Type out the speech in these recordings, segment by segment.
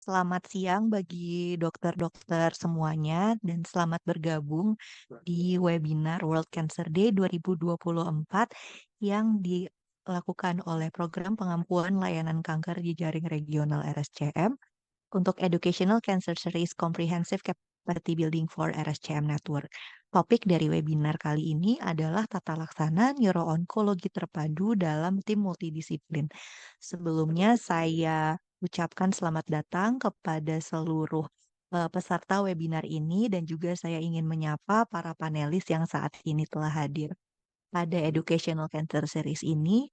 Selamat siang bagi dokter-dokter semuanya dan selamat bergabung di webinar World Cancer Day 2024 yang dilakukan oleh Program Pengampuan Layanan Kanker Jejaring Regional RSCM untuk Educational Cancer Series Comprehensive Capacity Building for RSCM Network. Topik dari webinar kali ini adalah tata laksana neuroonkologi terpadu dalam tim multidisiplin. Sebelumnya saya ucapkan selamat datang kepada seluruh peserta webinar ini dan juga saya ingin menyapa para panelis yang saat ini telah hadir. Pada Educational Cancer Series ini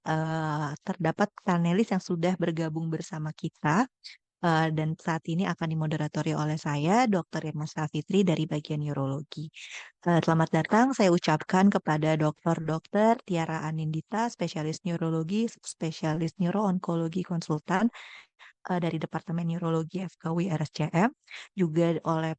terdapat panelis yang sudah bergabung bersama kita dan saat ini akan dimoderatori oleh saya, Dr. Irma Safitri dari bagian neurologi. Selamat datang saya ucapkan kepada Dr. Tiara Anindita, spesialis neurologi, spesialis neuroonkologi konsultan dari Departemen Neurologi FKUI RSCM, juga oleh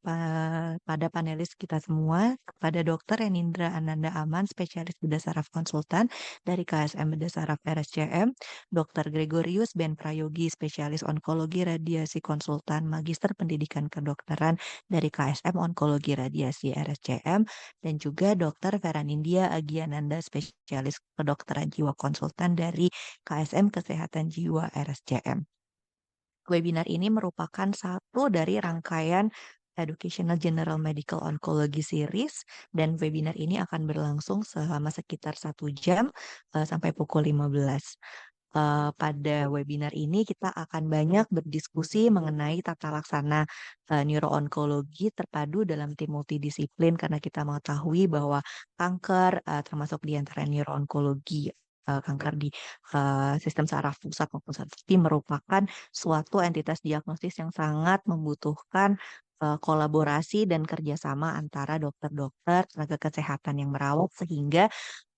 pada panelis kita semua, kepada Dr. Renindra Ananda Aman, spesialis bedah saraf konsultan dari KSM Bedah Saraf RSCM, Dr. Gregorius Ben Prayogi, spesialis onkologi radiasi konsultan, Magister Pendidikan Kedokteran dari KSM Onkologi Radiasi RSCM, dan juga Dr. Feranindya Agiananda, spesialis kedokteran jiwa konsultan dari KSM Kesehatan Jiwa RSCM. Webinar ini merupakan satu dari rangkaian Educational General Medical Oncology Series dan webinar ini akan berlangsung selama sekitar 1 jam sampai pukul 15. Pada webinar ini kita akan banyak berdiskusi mengenai tata laksana neuroonkologi terpadu dalam tim multidisiplin karena kita mengetahui bahwa kanker termasuk di antara neuroonkologi kanker di sistem saraf pusat maupun saraf sistem merupakan suatu entitas diagnosis yang sangat membutuhkan kolaborasi dan kerjasama antara dokter-dokter, tenaga kesehatan yang merawat sehingga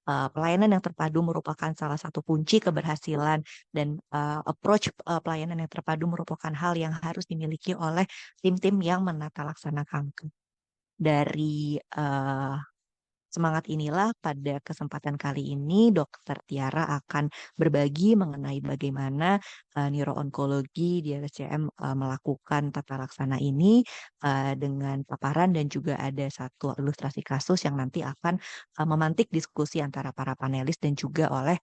pelayanan yang terpadu merupakan salah satu kunci keberhasilan dan approach pelayanan yang terpadu merupakan hal yang harus dimiliki oleh tim-tim yang menata laksana kanker. Dari semangat inilah pada kesempatan kali ini Dokter Tiara akan berbagi mengenai bagaimana neuroonkologi di RSCM melakukan tata laksana ini dengan paparan dan juga ada satu ilustrasi kasus yang nanti akan memantik diskusi antara para panelis dan juga oleh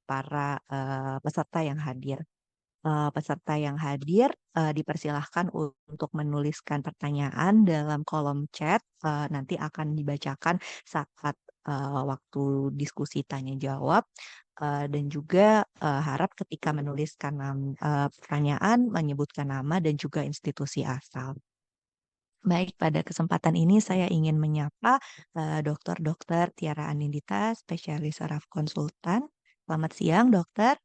para peserta yang hadir. Peserta yang hadir dipersilahkan untuk menuliskan pertanyaan dalam kolom chat. Nanti akan dibacakan saat waktu diskusi tanya jawab. Dan juga harap ketika menuliskan pertanyaan menyebutkan nama dan juga institusi asal. Baik, pada kesempatan ini saya ingin menyapa Dr. Tiara Anindita, spesialis saraf konsultan. Selamat siang, dokter.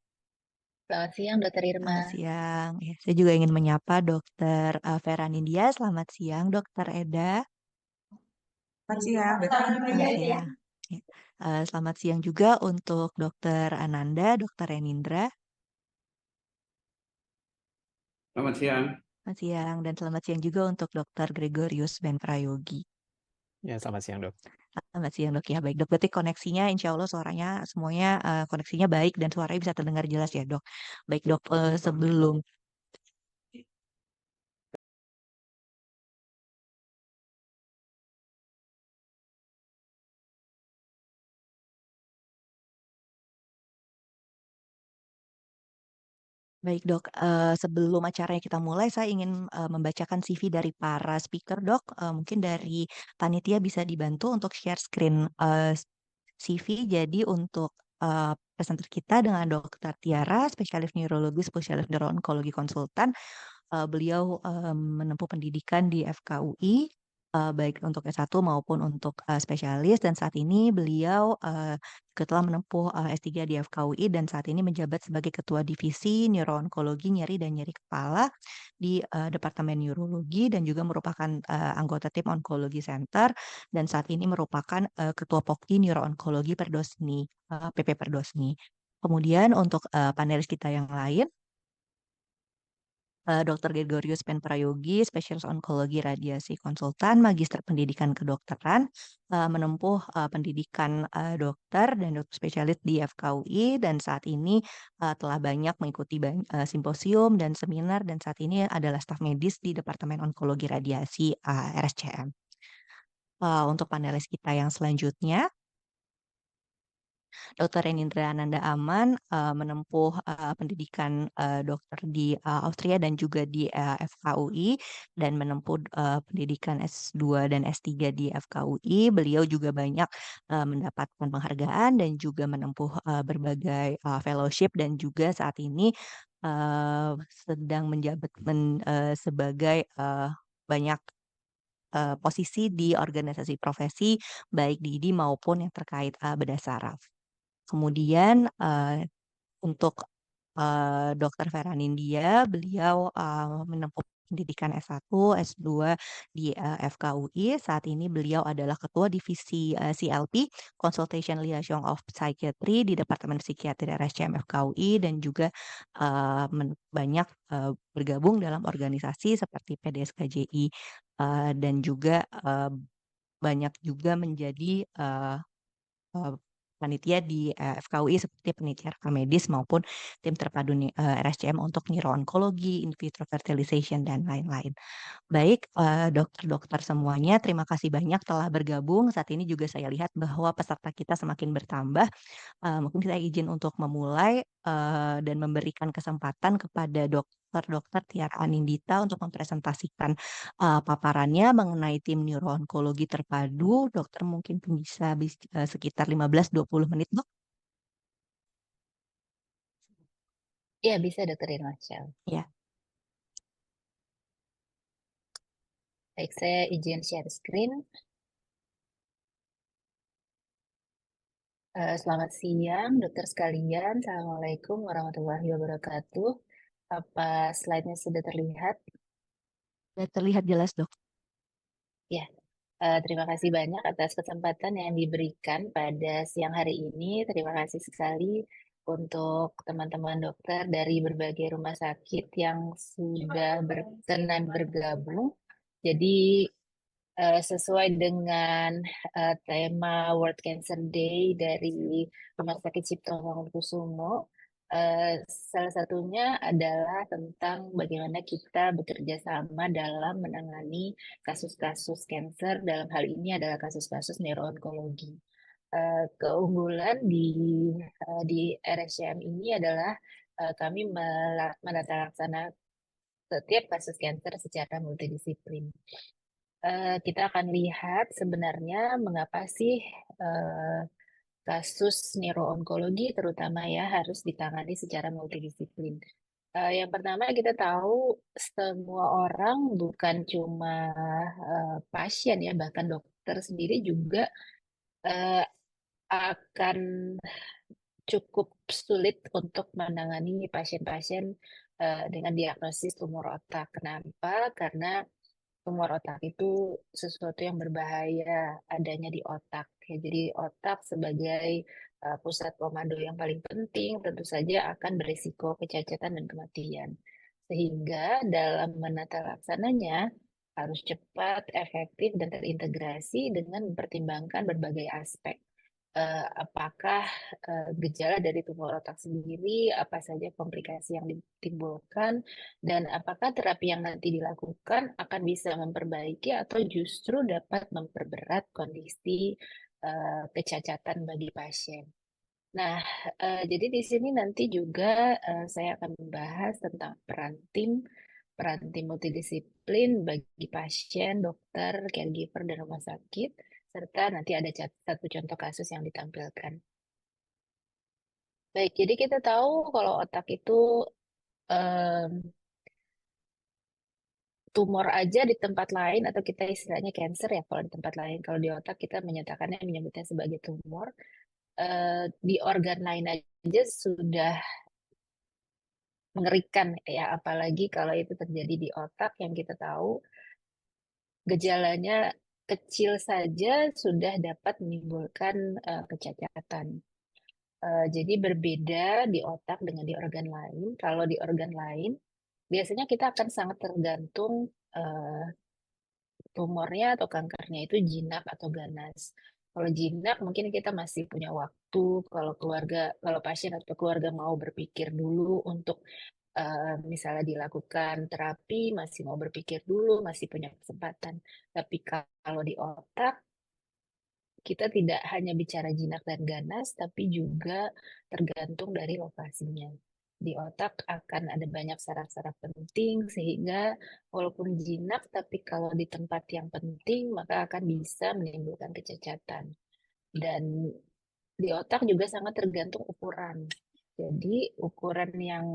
Selamat siang, Dokter Irma. Selamat siang. Ya, saya juga ingin menyapa Dokter Vera Nindya. Selamat siang, Dokter Eda. Selamat siang, Selamat siang. Ya. Selamat siang juga untuk Dokter Ananda, Dokter Renindra. Selamat siang. Selamat siang dan selamat siang juga untuk Dokter Gregorius Ben Prayogi. Ya, selamat siang, Dok. Selamat siang, Dok. Ya, baik, Dok. Berarti koneksinya insya Allah suaranya semuanya koneksinya baik dan suaranya bisa terdengar jelas ya, Dok. Baik, Dok. Sebelum Baik dok, sebelum acaranya kita mulai, saya ingin membacakan CV dari para speaker dok. Mungkin dari panitia bisa dibantu untuk share screen CV. Jadi untuk presenter kita dengan Dokter Tiara, spesialis neurologi, spesialis neuroonkologi konsultan. Beliau menempuh pendidikan di FKUI, baik untuk S1 maupun untuk spesialis, dan saat ini beliau telah menempuh S3 di FKUI dan saat ini menjabat sebagai Ketua Divisi Neuroonkologi Nyeri dan Nyeri Kepala di Departemen Neurologi dan juga merupakan anggota tim Onkologi Center dan saat ini merupakan Ketua Pokti Neuroonkologi Perdosni, PP Perdosni. Kemudian untuk panelis kita yang lain, Dr. Gregorius Penprayogi, spesialis onkologi radiasi konsultan, magister pendidikan kedokteran, menempuh pendidikan dokter dan dokter spesialis di FKUI, dan saat ini telah banyak mengikuti simposium dan seminar, dan saat ini adalah staf medis di Departemen Onkologi Radiasi RSCM. Untuk panelis kita yang selanjutnya, Dr. Renindra Ananda Aman menempuh pendidikan dokter di Austria dan juga di FKUI, dan menempuh pendidikan S2 dan S3 di FKUI. Beliau juga banyak mendapatkan penghargaan dan juga menempuh berbagai fellowship, dan juga saat ini sedang menjabat sebagai banyak posisi di organisasi profesi baik di IDI maupun yang terkait bedah saraf. Kemudian untuk Dr. Feranindya, beliau menempuh pendidikan S1, S2 di FKUI. Saat ini beliau adalah ketua divisi CLP, Consultation Liaison of Psychiatry di Departemen Psikiatri RSCM FKUI, dan juga banyak bergabung dalam organisasi seperti PDSKJI, dan juga banyak juga menjadi panitia di FKUI seperti panitia rekam medis maupun tim terpadu RSCM untuk neuroonkologi, in vitro fertilization, dan lain-lain. Baik, dokter-dokter semuanya, terima kasih banyak telah bergabung. Saat ini juga saya lihat bahwa peserta kita semakin bertambah. Mungkin saya izin untuk memulai dan memberikan kesempatan kepada dokter Tiara Anindita untuk mempresentasikan paparannya mengenai tim neuroonkologi terpadu. Dokter mungkin bisa sekitar 15-20 menit, Dok. Iya, bisa Dokter Irwansyah. Ya. Baik, saya izin share screen. Selamat siang, dokter sekalian. Assalamualaikum warahmatullahi wabarakatuh. Apa slide-nya sudah terlihat? Sudah terlihat jelas, Dok. Ya, terima kasih banyak atas kesempatan yang diberikan pada siang hari ini. Terima kasih sekali untuk teman-teman dokter dari berbagai rumah sakit yang sudah berkenan bergabung. Jadi sesuai dengan tema World Cancer Day dari Rumah Sakit Cipto Mangunkusumo, salah satunya adalah tentang bagaimana kita bekerja sama dalam menangani kasus-kasus kanker. Dalam hal ini adalah kasus-kasus neuroonkologi. Keunggulan di RSCM ini adalah kami menata laksana setiap kasus kanker secara multidisiplin. Kita akan lihat sebenarnya mengapa sih kasus neuroonkologi terutama ya harus ditangani secara multidisiplin. Yang pertama kita tahu semua orang bukan cuma pasien ya, bahkan dokter sendiri juga uh, akan cukup sulit untuk menangani pasien-pasien dengan diagnosis tumor otak. Kenapa? Karena tumor otak itu sesuatu yang berbahaya adanya di otak. Ya, jadi otak sebagai pusat komando yang paling penting tentu saja akan berisiko kecacatan dan kematian. Sehingga dalam menata laksananya harus cepat, efektif, dan terintegrasi dengan mempertimbangkan berbagai aspek. Apakah gejala dari tumor otak sendiri, apa saja komplikasi yang ditimbulkan, dan apakah terapi yang nanti dilakukan akan bisa memperbaiki atau justru dapat memperberat kondisi kecacatan bagi pasien. Nah, jadi di sini nanti juga saya akan membahas tentang peran tim multidisiplin bagi pasien, dokter, caregiver, dan rumah sakit, serta nanti ada satu contoh kasus yang ditampilkan. Baik, jadi kita tahu kalau otak itu tumor aja di tempat lain, atau kita istilahnya cancer ya kalau di tempat lain. Kalau di otak kita menyebutnya sebagai tumor. Di organ lain aja sudah mengerikan ya, apalagi kalau itu terjadi di otak yang kita tahu gejalanya kecil saja sudah dapat menimbulkan kecacatan. Jadi berbeda di otak dengan di organ lain. Kalau di organ lain biasanya kita akan sangat tergantung tumornya atau kankernya itu jinak atau ganas. Kalau jinak mungkin kita masih punya waktu, kalau pasien atau keluarga mau berpikir dulu untuk misalnya dilakukan terapi, masih mau berpikir dulu, masih punya kesempatan. Tapi kalau di otak, kita tidak hanya bicara jinak dan ganas, tapi juga tergantung dari lokasinya. Di otak akan ada banyak saraf-saraf penting, sehingga walaupun jinak, tapi kalau di tempat yang penting, maka akan bisa menimbulkan kecacatan. Dan di otak juga sangat tergantung ukuran. Jadi ukuran yang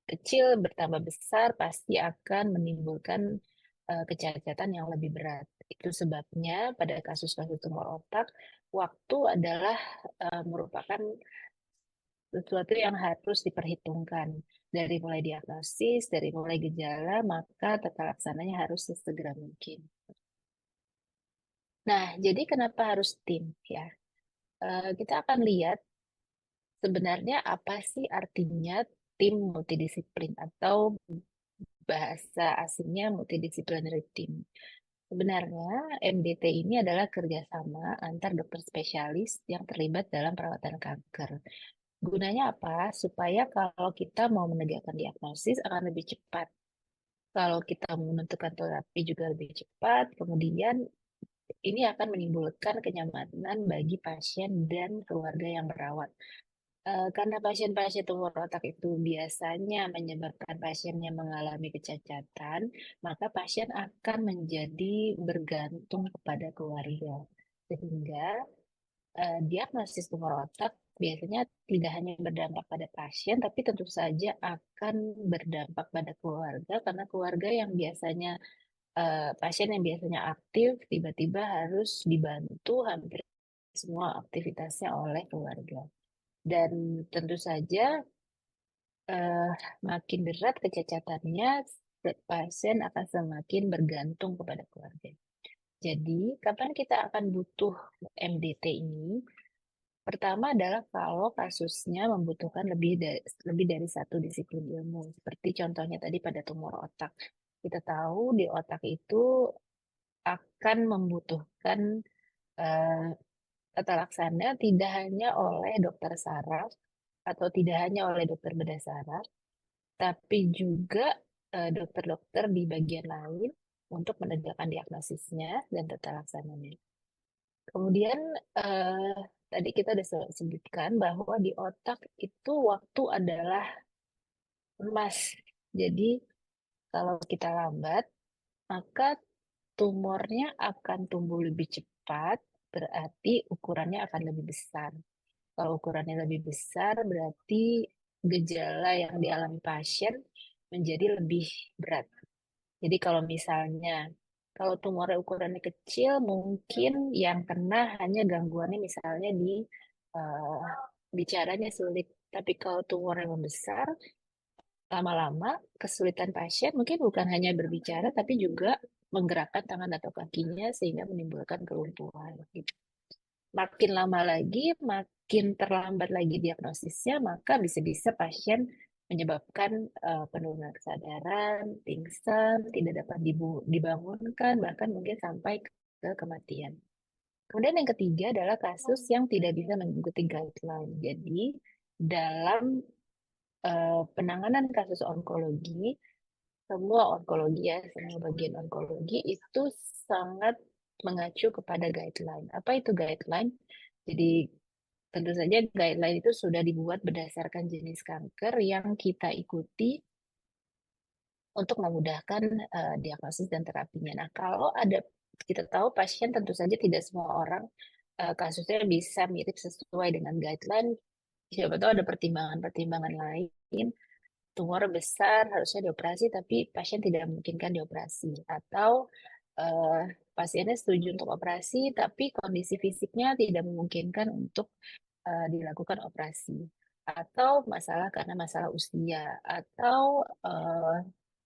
kecil bertambah besar pasti akan menimbulkan kecacatan yang lebih berat. Itu sebabnya pada kasus-kasus tumor otak, waktu adalah merupakan sesuatu yang harus diperhitungkan. Dari mulai diagnosis, dari mulai gejala, maka tata laksananya harus sesegera mungkin. Nah, jadi kenapa harus tim ya? Kita akan lihat sebenarnya apa sih artinya tim multidisiplin atau bahasa asingnya multidisciplinary team. Sebenarnya MDT ini adalah kerjasama antar dokter spesialis yang terlibat dalam perawatan kanker. Gunanya apa? Supaya kalau kita mau menegakkan diagnosis akan lebih cepat. Kalau kita menentukan terapi juga lebih cepat, kemudian ini akan menimbulkan kenyamanan bagi pasien dan keluarga yang merawat. Karena pasien-pasien tumor otak itu biasanya menyebabkan pasiennya mengalami kecacatan, maka pasien akan menjadi bergantung kepada keluarga. Sehingga diagnosis tumor otak biasanya tidak hanya berdampak pada pasien, tapi tentu saja akan berdampak pada keluarga, karena keluarga yang biasanya pasien yang biasanya aktif tiba-tiba harus dibantu hampir semua aktivitasnya oleh keluarga. Dan tentu saja makin berat kecacatannya, pasien akan semakin bergantung kepada keluarga. Jadi, kapan kita akan butuh MDT ini? Pertama adalah kalau kasusnya membutuhkan lebih dari satu disiplin ilmu. Seperti contohnya tadi pada tumor otak. Kita tahu di otak itu akan membutuhkan eh, tata laksana tidak hanya oleh dokter saraf atau tidak hanya oleh dokter bedah saraf, tapi juga dokter-dokter di bagian lain untuk menegakkan diagnosisnya dan tata laksananya. Kemudian eh, tadi kita sudah sebutkan bahwa di otak itu waktu adalah emas. Jadi kalau kita lambat, maka tumornya akan tumbuh lebih cepat, berarti ukurannya akan lebih besar. Kalau ukurannya lebih besar, berarti gejala yang dialami pasien menjadi lebih berat. Jadi kalau misalnya, kalau tumornya ukurannya kecil, mungkin yang kena hanya gangguannya misalnya di eh, bicaranya sulit. Tapi kalau tumornya membesar, lama-lama kesulitan pasien mungkin bukan hanya berbicara, tapi juga menggerakkan tangan atau kakinya sehingga menimbulkan kelumpuhan. Gitu. Makin lama lagi, makin terlambat lagi diagnosisnya, maka bisa-bisa pasien menyebabkan penurunan kesadaran, pingsan, tidak dapat dibangunkan, bahkan mungkin sampai ke kematian. Kemudian yang ketiga adalah kasus yang tidak bisa mengikuti guideline. Jadi dalam penanganan kasus onkologi, semua onkologi ya, semua bagian onkologi itu sangat mengacu kepada guideline. Apa itu guideline? Jadi tentu saja guideline itu sudah dibuat berdasarkan jenis kanker yang kita ikuti untuk memudahkan diagnosis dan terapinya. Nah, kalau ada kita tahu pasien tentu saja tidak semua orang kasusnya bisa mirip sesuai dengan guideline. Siapa tahu ada pertimbangan-pertimbangan lain. Tumor besar harusnya dioperasi, tapi pasien tidak memungkinkan dioperasi. Atau pasiennya setuju untuk operasi, tapi kondisi fisiknya tidak memungkinkan untuk dilakukan operasi. Atau masalah karena masalah usia. Atau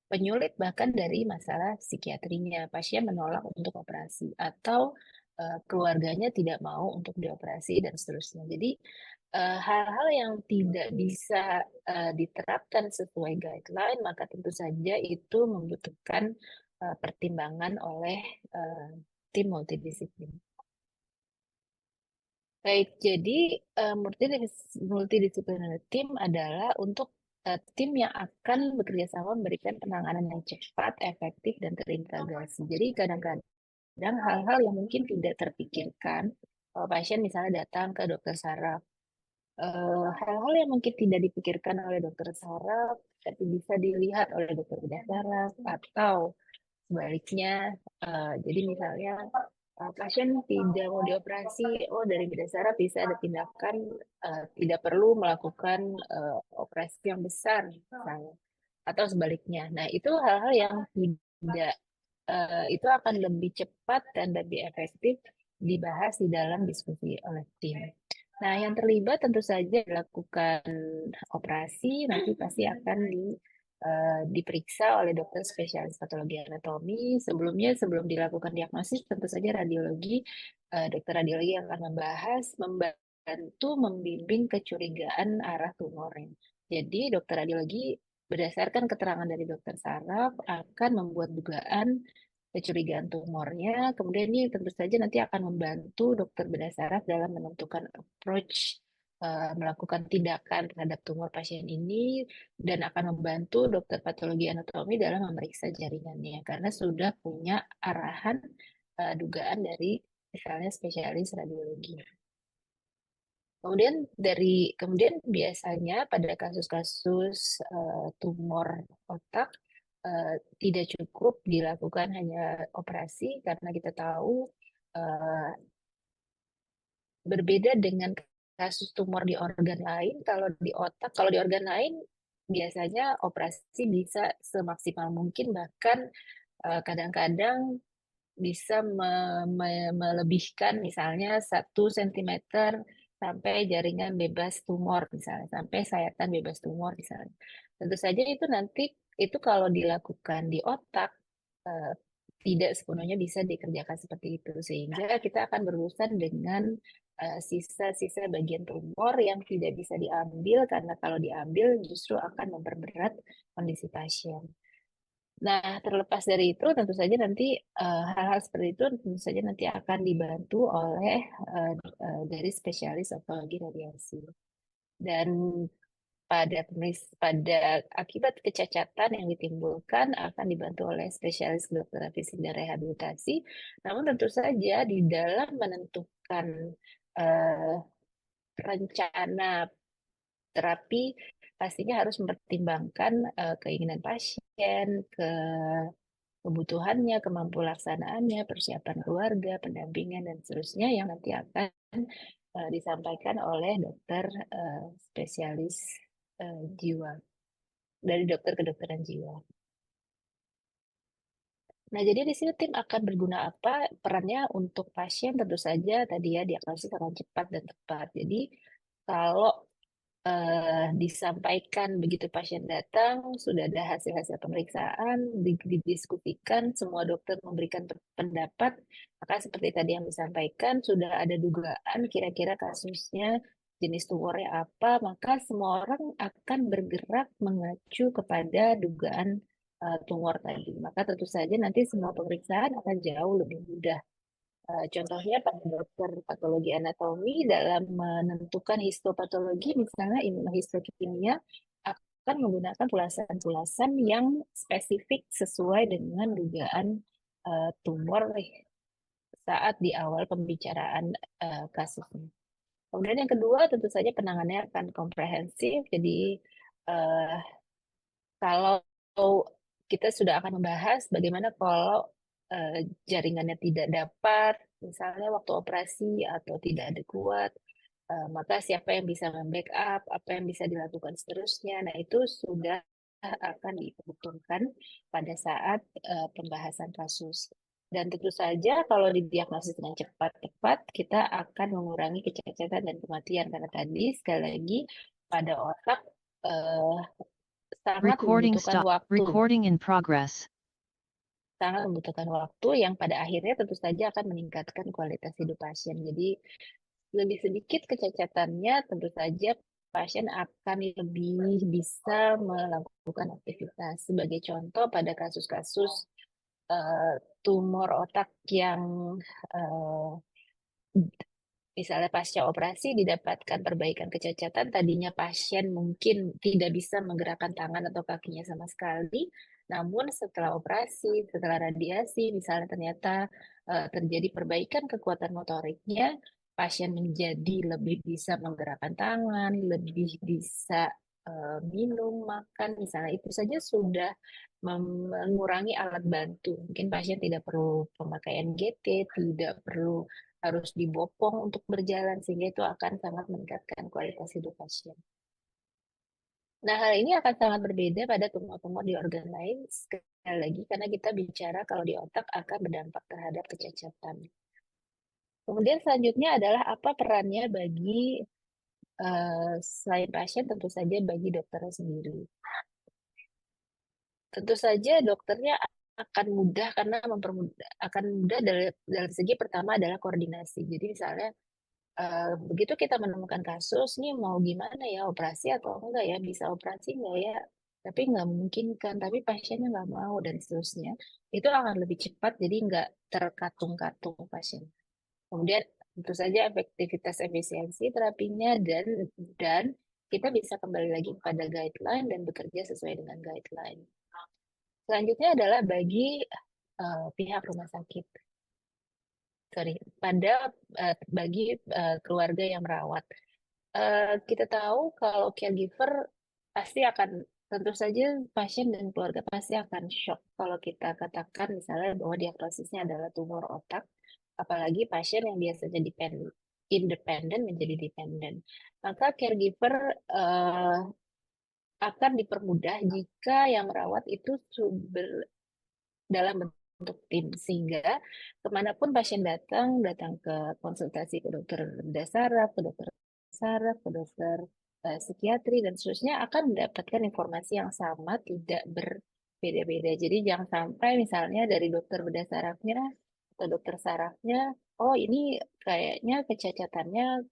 penyulit bahkan dari masalah psikiatrinya. Pasien menolak untuk operasi. Atau keluarganya tidak mau untuk dioperasi dan seterusnya. Jadi hal-hal yang tidak bisa diterapkan sesuai guideline, maka tentu saja itu membutuhkan pertimbangan oleh tim multidisiplin. Baik, jadi multidisipliner tim adalah untuk tim yang akan bekerja sama memberikan penanganan yang cepat, efektif, dan terintegrasi. Jadi kadang-kadang hal-hal yang mungkin tidak terpikirkan, pasien misalnya datang ke dokter saraf, hal-hal yang mungkin tidak dipikirkan oleh dokter saraf, tapi bisa dilihat oleh dokter bedah saraf, atau sebaliknya, jadi misalnya pasien tidak mau dioperasi, dari bedah saraf bisa ada tindakan tidak perlu melakukan operasi yang besar, misalnya, atau sebaliknya. Nah, itu hal-hal yang tidak itu akan lebih cepat dan lebih efektif dibahas di dalam diskusi oleh tim. Nah, yang terlibat tentu saja dilakukan operasi nanti pasti akan diperiksa oleh dokter spesialis patologi anatomi. Sebelum dilakukan diagnosis, tentu saja dokter radiologi yang akan membantu membimbing kecurigaan arah tumornya. Jadi dokter radiologi berdasarkan keterangan dari dokter saraf akan membuat dugaan kecurigaan tumornya. Kemudian ini tentu saja nanti akan membantu dokter bedah saraf dalam menentukan approach melakukan tindakan terhadap tumor pasien ini, dan akan membantu dokter patologi anatomi dalam memeriksa jaringannya karena sudah punya arahan dugaan dari misalnya spesialis radiologi. Kemudian biasanya pada kasus-kasus tumor otak tidak cukup dilakukan hanya operasi karena kita tahu berbeda dengan kasus tumor di organ lain. Kalau di organ lain biasanya operasi bisa semaksimal mungkin, bahkan kadang-kadang bisa melebihkan misalnya 1 cm sampai jaringan bebas tumor misalnya, sampai sayatan bebas tumor misalnya. Tentu saja itu kalau dilakukan di otak tidak sepenuhnya bisa dikerjakan seperti itu, sehingga kita akan berurusan dengan sisa-sisa bagian tumor yang tidak bisa diambil karena kalau diambil justru akan memperberat kondisi pasien. Nah, terlepas dari itu, tentu saja nanti hal-hal seperti itu tentu saja nanti akan dibantu oleh dari spesialis onkologi radiasi. Dan pada akibat kecacatan yang ditimbulkan akan dibantu oleh spesialis kedokteran fisik dan rehabilitasi. Namun tentu saja di dalam menentukan rencana terapi pastinya harus mempertimbangkan keinginan pasien, kebutuhannya, kemampuan laksanaannya, persiapan keluarga, pendampingan, dan seterusnya yang nanti akan disampaikan oleh dokter spesialis jiwa, dari dokter kedokteran jiwa. Nah, jadi di sini tim akan berguna apa? Perannya untuk pasien tentu saja tadi ya, diagnosis akan cepat dan tepat. Jadi kalau disampaikan begitu pasien datang, sudah ada hasil-hasil pemeriksaan, didiskusikan, semua dokter memberikan pendapat, maka seperti tadi yang disampaikan, sudah ada dugaan kira-kira kasusnya jenis tumornya apa, maka semua orang akan bergerak mengacu kepada dugaan tumor tadi. Maka tentu saja nanti semua pemeriksaan akan jauh lebih mudah. Contohnya pada dokter patologi anatomi dalam menentukan histopatologi, misalnya imunohistokimia akan menggunakan pulasan-pulasan yang spesifik sesuai dengan dugaan tumor saat di awal pembicaraan kasusnya. Kemudian yang kedua tentu saja penanganannya akan komprehensif. Jadi kalau kita sudah akan membahas bagaimana kalau jaringannya tidak dapat, misalnya waktu operasi atau tidak adekuat, maka siapa yang bisa membackup, apa yang bisa dilakukan seterusnya. Nah, itu sudah akan diperhitungkan pada saat pembahasan kasus. Dan tentu saja kalau didiagnosis dengan cepat, kita akan mengurangi kecacatan dan kematian. Karena tadi, sekali lagi, pada otak sangat membutuhkan waktu. Recording in progress. Sangat membutuhkan waktu yang pada akhirnya tentu saja akan meningkatkan kualitas hidup pasien. Jadi lebih sedikit kecacatannya, tentu saja pasien akan lebih bisa melakukan aktivitas. Sebagai contoh, pada kasus-kasus tumor otak yang eh, misalnya pasca operasi didapatkan perbaikan kecacatan, tadinya pasien mungkin tidak bisa menggerakkan tangan atau kakinya sama sekali, namun setelah operasi, setelah radiasi, misalnya ternyata terjadi perbaikan kekuatan motoriknya, pasien menjadi lebih bisa menggerakkan tangan, lebih bisa minum, makan, misalnya itu saja sudah mengurangi alat bantu. Mungkin pasien tidak perlu pemakaian GT, tidak perlu harus dibopong untuk berjalan, sehingga itu akan sangat meningkatkan kualitas hidup pasien. Nah, hal ini akan sangat berbeda pada tumor-tumor di organ lain, sekali lagi karena kita bicara kalau di otak akan berdampak terhadap kecacatan. Kemudian selanjutnya adalah apa perannya bagi selain pasien, tentu saja bagi dokternya sendiri. Tentu saja dokternya akan mudah karena akan mudah dalam segi pertama adalah koordinasi. Jadi misalnya begitu kita menemukan kasus nih mau gimana ya, operasi atau enggak ya, bisa operasi enggak ya, tapi nggak memungkinkan, tapi pasiennya nggak mau dan seterusnya, itu akan lebih cepat, jadi nggak terkatung-katung pasien. Kemudian tentu saja efektivitas efisiensi terapinya dan kita bisa kembali lagi pada guideline dan bekerja sesuai dengan guideline. Selanjutnya adalah bagi pihak rumah sakit. Bagi keluarga yang merawat. Kita tahu kalau caregiver pasti akan, tentu saja pasien dan keluarga pasti akan shock kalau kita katakan misalnya bahwa diagnosisnya adalah tumor otak, apalagi pasien yang biasanya independen menjadi dependen. Maka caregiver akan dipermudah jika yang merawat itu dalam bentuk tim, sehingga kemanapun pasien datang ke konsultasi ke dokter bedah saraf, ke dokter saraf, ke dokter psikiatri dan seterusnya akan mendapatkan informasi yang sama, tidak berbeda-beda. Jadi jangan sampai misalnya dari dokter bedah sarafnya atau dokter sarafnya, oh ini kayaknya kecacatannya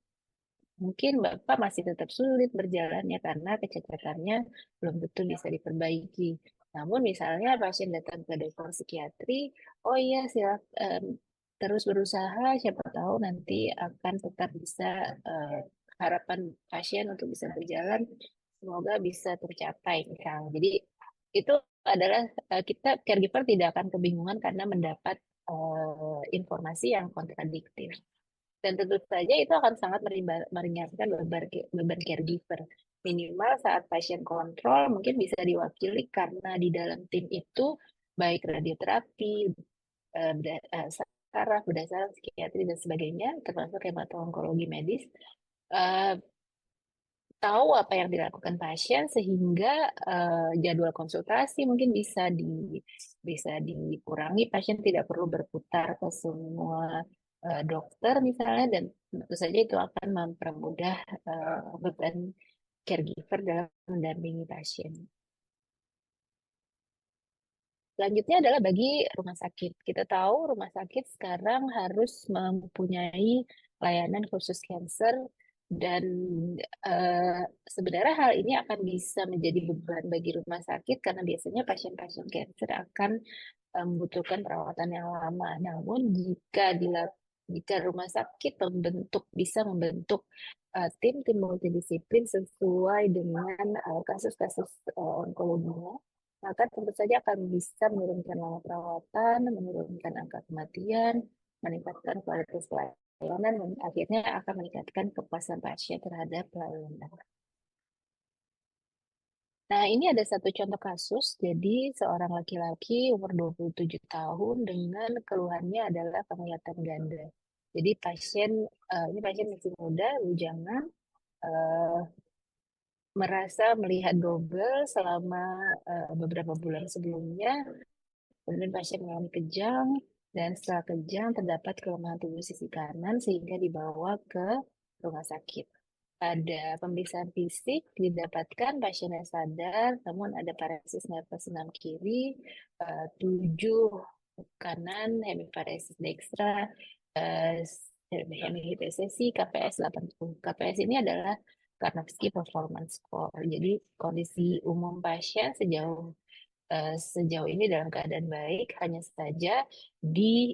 mungkin Bapak masih tetap sulit berjalannya karena kecacatannya belum tentu bisa diperbaiki. Namun misalnya pasien datang ke dokter psikiatri, oh iya silakan terus berusaha, siapa tahu nanti akan tetap bisa harapan pasien untuk bisa berjalan, semoga bisa tercapai misalnya. Jadi itu adalah kita caregiver tidak akan kebingungan karena mendapat informasi yang kontradiktif. Dan tentu saja itu akan sangat meringankan beban caregiver. Minimal saat pasien kontrol mungkin bisa diwakili karena di dalam tim itu baik radioterapi, saraf, bedah saraf, psikiatri dan sebagainya, termasuk hemato-onkologi medis, tahu apa yang dilakukan pasien sehingga jadwal konsultasi mungkin bisa dikurangi, pasien tidak perlu berputar ke semua dokter misalnya, dan tentu saja itu akan mempermudah beban caregiver dalam mendampingi pasien. Selanjutnya adalah bagi rumah sakit. Kita tahu rumah sakit sekarang harus mempunyai layanan khusus cancer, dan sebenarnya hal ini akan bisa menjadi beban bagi rumah sakit karena biasanya pasien-pasien cancer akan membutuhkan perawatan yang lama. Namun jika rumah sakit bisa membentuk tim-tim multidisiplin sesuai dengan kasus-kasus onkologinya, maka tentu saja akan bisa menurunkan lama perawatan, menurunkan angka kematian, meningkatkan kualitas pelayanan, dan akhirnya akan meningkatkan kepuasan pasien terhadap pelayanan. Nah, ini ada satu contoh kasus. Jadi, seorang laki-laki umur 27 tahun dengan keluhannya adalah penglihatan ganda. Jadi, ini pasien masih muda, bujangan, merasa melihat double selama beberapa bulan sebelumnya. Kemudian pasien mengalami kejang, dan setelah kejang terdapat kelemahan tubuh sisi kanan sehingga dibawa ke rumah sakit. Pada pemeriksaan fisik didapatkan pasiennya sadar, namun ada paresis nervus 6 kiri, 7 kanan, hemiparesis dextra, HMI-PCC, KPS 80. KPS ini adalah Karnofsky Performance Score. Jadi kondisi umum pasien sejauh ini dalam keadaan baik, hanya saja di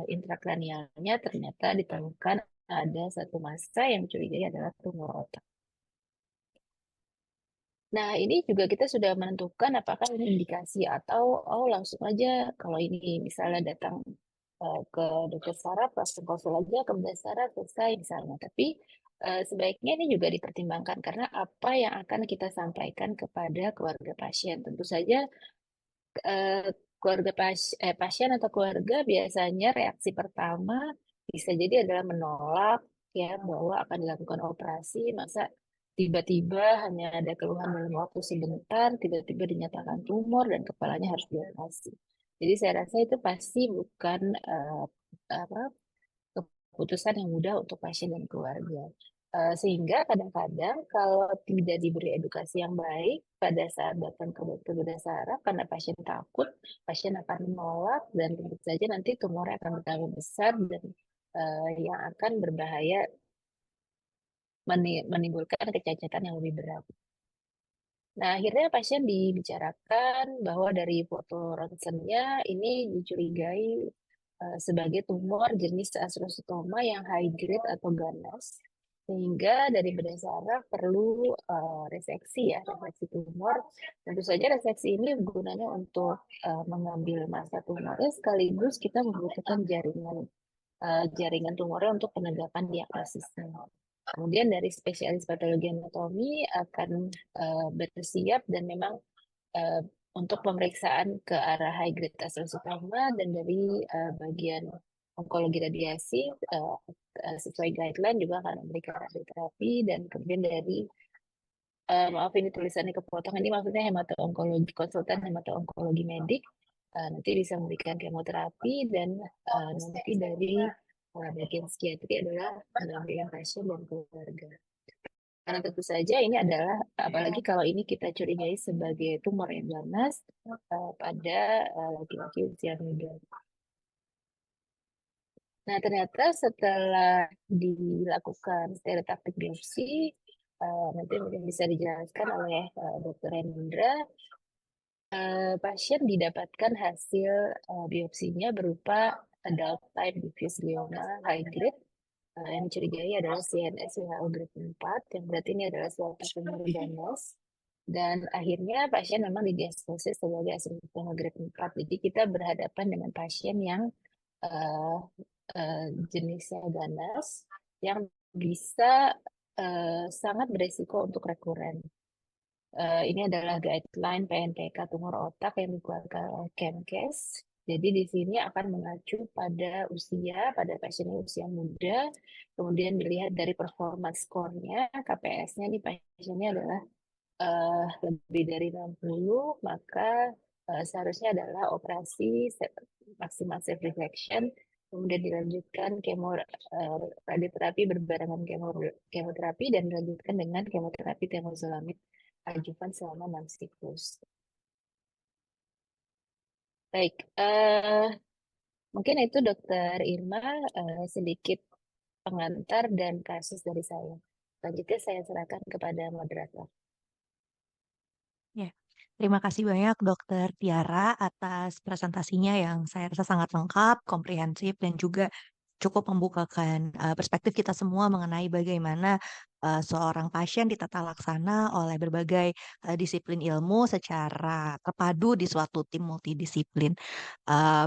intrakranialnya ternyata ditemukan ada satu massa yang mencurigai adalah tumor otak. Nah, ini juga kita sudah menentukan apakah ini indikasi atau langsung aja kalau ini misalnya datang ke dokter saraf, langsung konsul aja ke dokter saraf, selesai misalnya. Tapi sebaiknya ini juga dipertimbangkan karena apa yang akan kita sampaikan kepada keluarga pasien. Tentu saja keluarga pasien atau keluarga biasanya reaksi pertama bisa jadi adalah menolak ya bahwa akan dilakukan operasi, masa tiba-tiba hanya ada keluhan dalam waktu sebentar, tiba-tiba dinyatakan tumor dan kepalanya harus dioperasi. Jadi saya rasa itu pasti bukan apa keputusan yang mudah untuk pasien dan keluarga. Sehingga kadang-kadang kalau tidak diberi edukasi yang baik pada saat datang ke dokter bedah saraf karena pasien takut, pasien akan menolak dan tentu saja nanti tumornya akan bertambah besar dan yang akan berbahaya menimbulkan kecacatan yang lebih berat. Nah, akhirnya pasien dibicarakan bahwa dari foto ronsennya ini dicurigai sebagai tumor jenis astrositoma yang high grade atau ganas. Sehingga dari bedah saraf perlu reseksi ya, reseksi tumor. Tentu saja reseksi ini gunanya untuk mengambil massa tumornya sekaligus kita membutuhkan jaringan tumornya untuk penegakan diagnosisnya. Kemudian dari spesialis patologi anatomi akan bersiap dan memang untuk pemeriksaan ke arah high grade astrositoma dan dari bagian onkologi radiasi sesuai guideline juga akan memberikan radioterapi dan kemudian dari maaf ini tulisannya kepotong ini maksudnya hemato-onkologi konsultan hemato-onkologi medik nanti bisa memberikan kemoterapi dan nanti dari bagian psikiatri adalah mendampingi pasien dan keluarga. Karena tentu saja ini adalah, apalagi kalau ini kita curigai sebagai tumor yang ganas pada laki-laki usia muda. Nah, ternyata setelah dilakukan stereotaktik biopsi, nanti mungkin bisa dijelaskan oleh Dr. Rendra, pasien didapatkan hasil biopsinya berupa adult type diffuse glioma high grade yang dicurigai adalah CNS WHO grade 4, yang berarti ini adalah suatu tumor ganas. Dan akhirnya pasien memang didiagnosis sebagai astrositoma grade 4. Jadi kita berhadapan dengan pasien yang jenisnya ganas, yang bisa sangat beresiko untuk rekuren. Ini adalah guideline PNPK tumor otak yang dikeluarkan oleh Kemenkes. Jadi di sini akan mengacu pada pada pasien usia muda, kemudian dilihat dari performance score-nya, KPS-nya ini pasiennya adalah lebih dari 60, maka seharusnya adalah operasi maksimal safe resection, kemudian dilanjutkan radioterapi berbarengan kemoterapi dan dilanjutkan dengan kemoterapi temozolomid adjuvan selama 6 siklus. Baik, mungkin itu Dokter Irma sedikit pengantar dan kasus dari saya. Selanjutnya saya serahkan kepada moderator. Ya, terima kasih banyak Dokter Tiara atas presentasinya yang saya rasa sangat lengkap, komprehensif, dan juga cukup membukakan perspektif kita semua mengenai bagaimana seorang pasien ditata laksana oleh berbagai disiplin ilmu secara terpadu di suatu tim multidisiplin.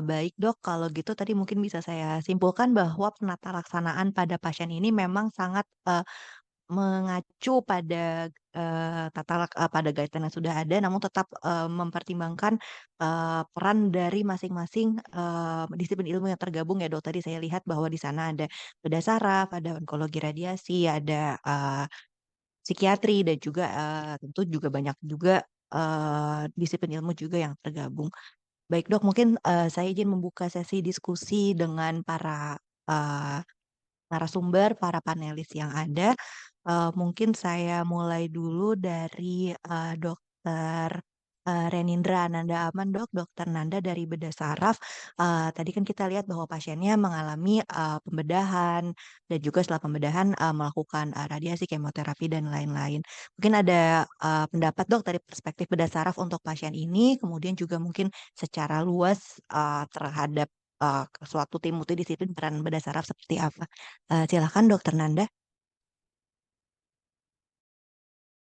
Baik Dok, kalau gitu tadi mungkin bisa saya simpulkan bahwa penata laksanaan pada pasien ini memang sangat mengacu pada pada guideline yang sudah ada, namun tetap mempertimbangkan peran dari masing-masing disiplin ilmu yang tergabung ya Dok. Tadi saya lihat bahwa di sana ada bedah saraf, ada onkologi radiasi, ada psikiatri, dan juga tentu juga banyak juga disiplin ilmu juga yang tergabung. Baik Dok, mungkin saya izin membuka sesi diskusi dengan para narasumber, para panelis yang ada. Mungkin saya mulai dulu dari Dokter Renindra Ananda Aman, Dokter Nanda dari bedah saraf. Tadi kan kita lihat bahwa pasiennya mengalami pembedahan dan juga setelah pembedahan melakukan radiasi, kemoterapi dan lain-lain. Mungkin ada pendapat Dok dari perspektif bedah saraf untuk pasien ini, kemudian juga mungkin secara luas terhadap suatu tim multidisiplin peran bedah saraf seperti apa? Silakan Dokter Nanda.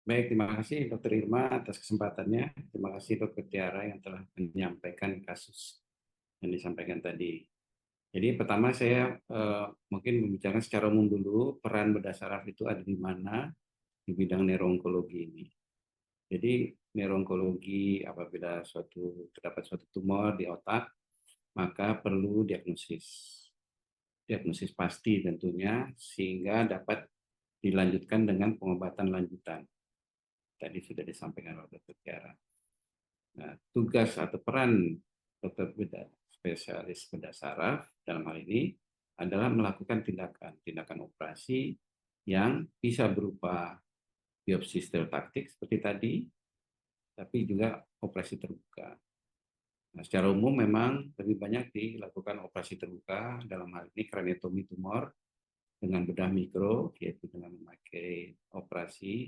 Baik, terima kasih Dr. Irma atas kesempatannya. Terima kasih Dr. Tiara yang telah menyampaikan kasus yang disampaikan tadi. Jadi pertama saya mungkin membicarakan secara umum dulu peran bedah saraf itu ada di mana di bidang neuroonkologi ini. Jadi neuroonkologi apabila terdapat suatu tumor di otak, maka perlu diagnosis pasti tentunya sehingga dapat dilanjutkan dengan pengobatan lanjutan. Tadi sudah disampaikan oleh Dr. Tiara. Nah, tugas atau peran dokter spesialis bedah saraf dalam hal ini adalah melakukan tindakan operasi yang bisa berupa biopsi stereotaktik seperti tadi, tapi juga operasi terbuka. Nah, secara umum memang lebih banyak dilakukan operasi terbuka dalam hal ini kraniotomi tumor dengan bedah mikro, yaitu dengan memakai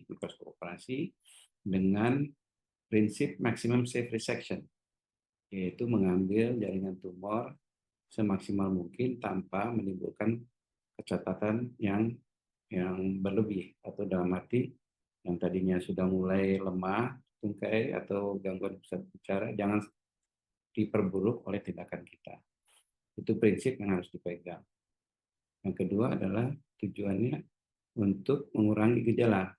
mikroskop operasi dengan prinsip maximum safe resection, yaitu mengambil jaringan tumor semaksimal mungkin tanpa menimbulkan kecacatan yang berlebih, atau dalam arti yang tadinya sudah mulai lemah, tungkai atau gangguan pusat bicara jangan diperburuk oleh tindakan kita. Itu prinsip yang harus dipegang. Yang kedua adalah tujuannya untuk mengurangi gejala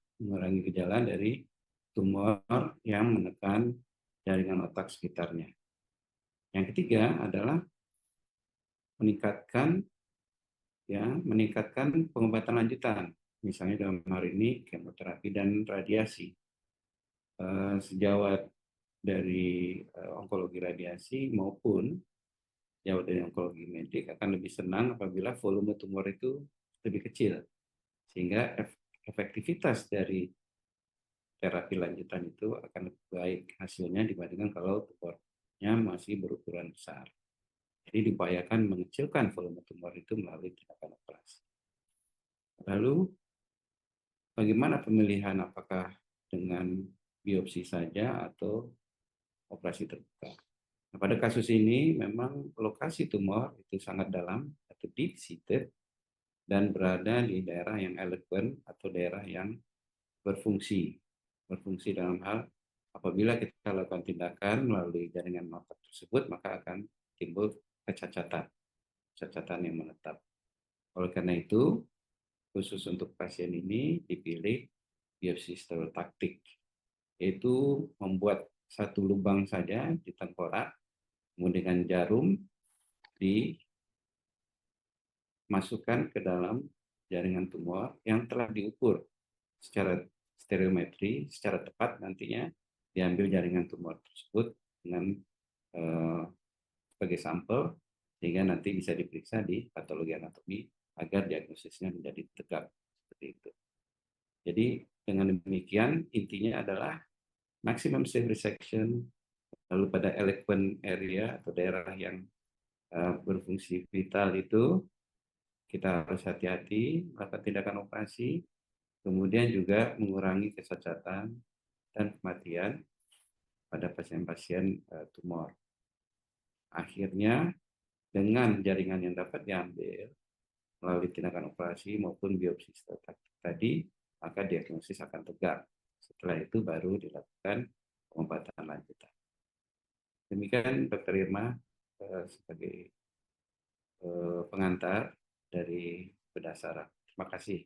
dari tumor yang menekan jaringan otak sekitarnya. Yang ketiga adalah meningkatkan pengobatan lanjutan, misalnya dalam hal ini kemoterapi dan radiasi. Sejawat dari onkologi radiasi maupun sejawat dari onkologi medik akan lebih senang apabila volume tumor itu lebih kecil, sehingga efektivitas dari terapi lanjutan itu akan lebih baik hasilnya dibandingkan kalau tumornya masih berukuran besar. Jadi diupayakan mengecilkan volume tumor itu melalui tindakan operasi. Lalu bagaimana pemilihan, apakah dengan biopsi saja atau operasi terbuka? Nah, pada kasus ini memang lokasi tumor itu sangat dalam atau deep seated dan berada di daerah yang eloquent atau daerah yang berfungsi dalam hal apabila kita lakukan tindakan melalui jaringan otak tersebut maka akan timbul kecacatan yang menetap. Oleh karena itu, khusus untuk pasien ini dipilih biopsi stereotaktik, yaitu membuat satu lubang saja di tengkorak, kemudian dengan jarum dimasukkan ke dalam jaringan tumor yang telah diukur secara stereometri, secara tepat nantinya diambil jaringan tumor tersebut dengan sebagai sampel sehingga nanti bisa diperiksa di patologi anatomi agar diagnosisnya menjadi tegak seperti itu. Jadi dengan demikian intinya adalah maximum safe resection, lalu pada eloquent area atau daerah yang berfungsi vital itu kita harus hati-hati melakukan tindakan operasi, kemudian juga mengurangi kecacatan dan kematian pada pasien-pasien tumor. Akhirnya dengan jaringan yang dapat diambil melalui tindakan operasi maupun biopsi stereotaktik tadi, maka diagnosis akan tegak. Setelah itu baru dilakukan pengobatan lanjutan. Demikian Dr. Irma sebagai pengantar dari bedah saraf. Terima kasih.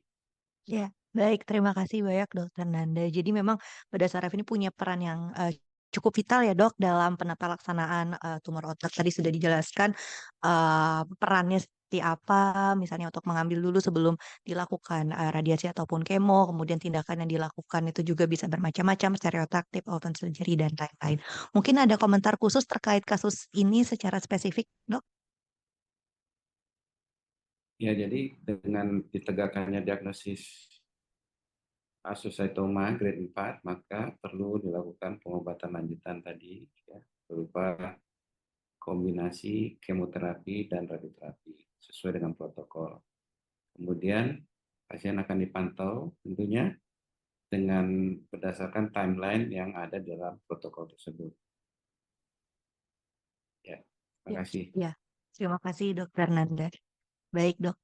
Ya, baik. Terima kasih banyak Dokter Nanda. Jadi memang bedah saraf ini punya peran yang cukup vital ya Dok dalam penata laksanaan tumor otak. Tadi sudah dijelaskan perannya seperti apa, misalnya untuk mengambil dulu sebelum dilakukan radiasi ataupun kemo, kemudian tindakan yang dilakukan itu juga bisa bermacam-macam, stereotaktik, open surgery dan lain-lain. Mungkin ada komentar khusus terkait kasus ini secara spesifik, Dok? Ya, jadi dengan ditegakkannya diagnosis astrocytoma grade 4, maka perlu dilakukan pengobatan lanjutan tadi, ya, berupa kombinasi kemoterapi dan radioterapi sesuai dengan protokol. Kemudian pasien akan dipantau tentunya dengan berdasarkan timeline yang ada dalam protokol tersebut. Ya, terima kasih. Ya, terima kasih Dokter Nanda. Baik dok,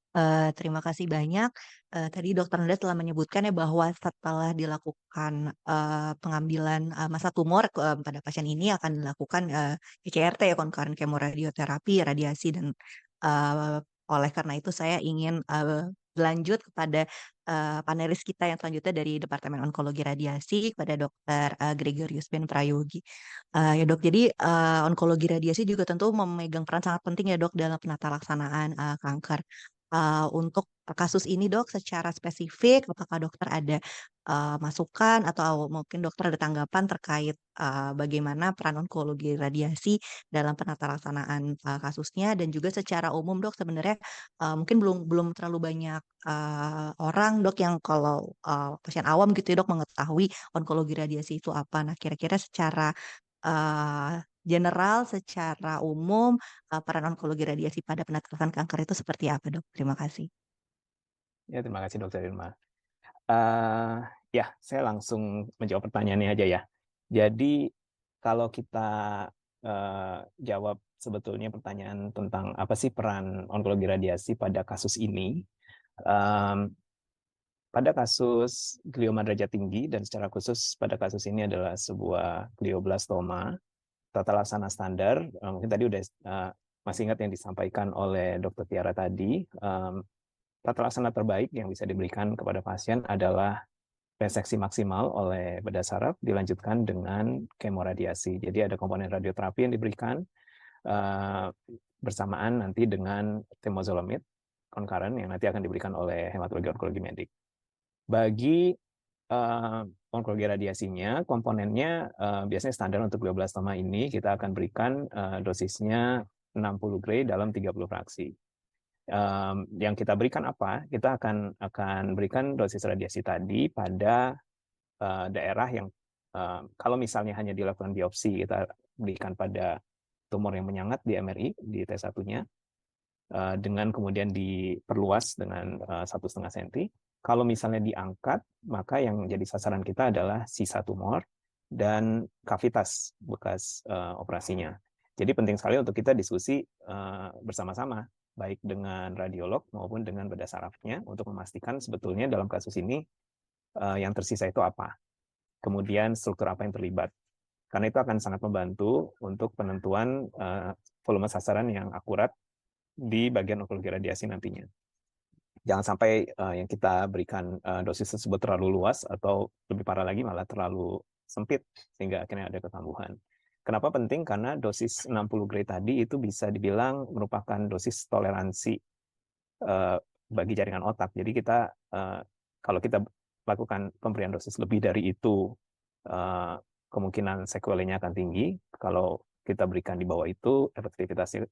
terima kasih banyak. Tadi Dokter Nanda telah menyebutkan ya bahwa setelah dilakukan pengambilan massa tumor pada pasien ini akan dilakukan CRT ya, concurrent chemoradioterapi, radiasi, dan eh, oleh karena itu saya ingin berlanjut kepada panelis kita yang selanjutnya dari Departemen Onkologi Radiasi, kepada Dokter Gregorius Ben Prayogi. Ya dok, jadi onkologi radiasi juga tentu memegang peran sangat penting ya dok dalam penata laksanaan kanker. Untuk kasus ini dok, secara spesifik, apakah dokter ada masukan atau mungkin dokter ada tanggapan terkait bagaimana peran onkologi radiasi dalam penata laksanaan kasusnya, dan juga secara umum dok sebenarnya mungkin belum belum terlalu banyak orang dok yang kalau pasien awam gitu ya dok mengetahui onkologi radiasi itu apa. Nah kira-kira secara general, secara umum, peran onkologi radiasi pada penataran kanker itu seperti apa, Dok? Terima kasih. Ya, terima kasih Dokter Irma. Ya, saya langsung menjawab pertanyaannya aja ya. Jadi kalau kita jawab sebetulnya pertanyaan tentang apa sih peran onkologi radiasi pada kasus ini, pada kasus glioma derajat tinggi dan secara khusus pada kasus ini adalah sebuah glioblastoma, tata laksana standar, mungkin tadi udah masih ingat yang disampaikan oleh Dr. Tiara tadi, tata laksana terbaik yang bisa diberikan kepada pasien adalah reseksi maksimal oleh bedah saraf dilanjutkan dengan kemoradiasi. Jadi ada komponen radioterapi yang diberikan bersamaan nanti dengan temozolomid concurrent yang nanti akan diberikan oleh hematologi onkologi medik. Bagi onkologi radiasinya, komponennya biasanya standar untuk glioblastoma ini kita akan berikan dosisnya 60 gray dalam 30 fraksi. Yang kita berikan apa? Kita akan berikan dosis radiasi tadi pada daerah yang kalau misalnya hanya dilakukan biopsi, kita berikan pada tumor yang menyangat di MRI, di T1-nya, dengan kemudian diperluas dengan 1,5 cm. Kalau misalnya diangkat, maka yang jadi sasaran kita adalah sisa tumor dan kavitas bekas operasinya. Jadi penting sekali untuk kita diskusi bersama-sama, baik dengan radiolog maupun dengan bedah sarafnya, untuk memastikan sebetulnya dalam kasus ini yang tersisa itu apa. Kemudian struktur apa yang terlibat. Karena itu akan sangat membantu untuk penentuan volume sasaran yang akurat di bagian onkologi radiasi nantinya. Jangan sampai yang kita berikan dosis tersebut terlalu luas atau lebih parah lagi malah terlalu sempit sehingga akhirnya ada kekambuhan. Kenapa penting? Karena dosis 60 gray tadi itu bisa dibilang merupakan dosis toleransi bagi jaringan otak. Jadi kita kalau kita lakukan pemberian dosis lebih dari itu, kemungkinan sequelnya akan tinggi. Kalau kita berikan di bawah itu, efektivitasnya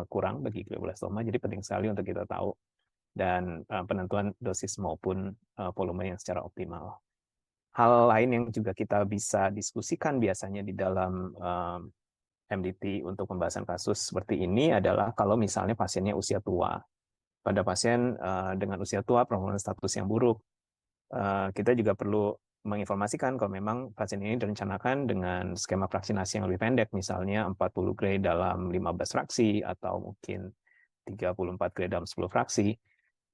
kurang bagi glioblastoma. Jadi penting sekali untuk kita tahu dan penentuan dosis maupun volume yang secara optimal. Hal lain yang juga kita bisa diskusikan biasanya di dalam MDT untuk pembahasan kasus seperti ini adalah kalau misalnya pasiennya usia tua. Pada pasien dengan usia tua, prognoses status yang buruk, kita juga perlu menginformasikan kalau memang pasien ini direncanakan dengan skema vaksinasi yang lebih pendek, misalnya 40 gray dalam 15 fraksi atau mungkin 34 gray dalam 10 fraksi.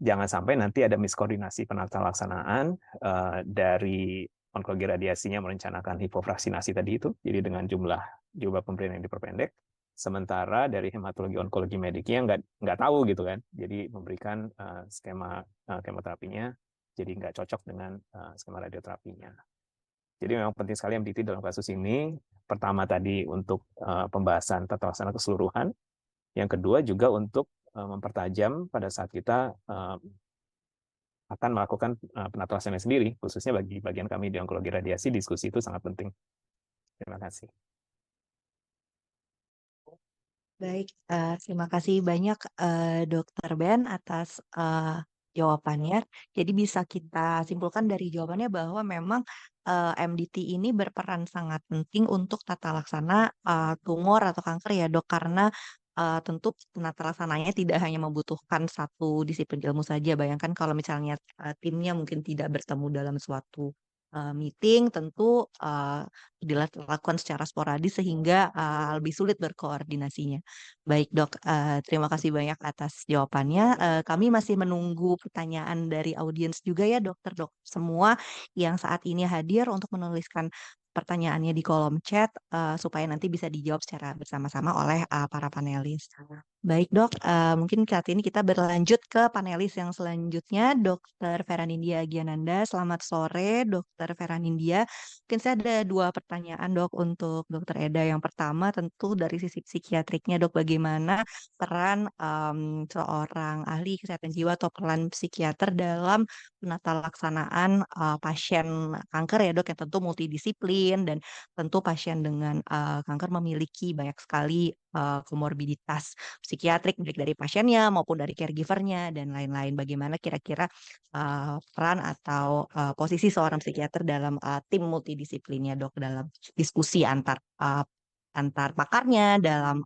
Jangan sampai nanti ada miskoordinasi penata laksanaan dari onkologi radiasinya merencanakan hipofraksinasi tadi itu, jadi dengan jumlah pemberian yang diperpendek, sementara dari hematologi onkologi mediknya nggak tahu gitu kan, jadi memberikan skema kemoterapinya jadi nggak cocok dengan skema radioterapinya. Jadi memang penting sekali MDT dalam kasus ini. Pertama tadi untuk pembahasan tata laksana keseluruhan, yang kedua juga untuk mempertajam pada saat kita akan melakukan penata laksanaan sendiri, khususnya bagi bagian kami di onkologi radiasi, diskusi itu sangat penting. Terima kasih. Baik, terima kasih banyak Dokter Ben atas jawabannya. Jadi bisa kita simpulkan dari jawabannya bahwa memang MDT ini berperan sangat penting untuk tata laksana tumor atau kanker ya dok, karena tentu tata laksananya tidak hanya membutuhkan satu disiplin ilmu saja. Bayangkan kalau misalnya timnya mungkin tidak bertemu dalam suatu meeting, tentu dilakukan secara sporadis sehingga lebih sulit berkoordinasinya. Baik dok, terima kasih banyak atas jawabannya. Kami masih menunggu pertanyaan dari audiens juga ya dokter-dokter semua yang saat ini hadir untuk menuliskan pertanyaannya di kolom chat supaya nanti bisa dijawab secara bersama-sama oleh para panelis. Baik dok, mungkin saat ini kita berlanjut ke panelis yang selanjutnya, Dr. Feranindya Agiananda. Selamat sore, Dr. Feranindya. Mungkin saya ada dua pertanyaan dok untuk Dr. Eda. Yang pertama tentu dari sisi psikiatriknya dok, bagaimana peran seorang ahli kesehatan jiwa atau peran psikiater dalam penata laksanaan pasien kanker ya dok, yang tentu multidisiplin dan tentu pasien dengan kanker memiliki banyak sekali komorbiditas psikiatrik baik dari pasiennya maupun dari caregivernya dan lain-lain. Bagaimana kira-kira peran atau posisi seorang psikiater dalam tim multidisiplinnya dok, dalam diskusi antar pakarnya, dalam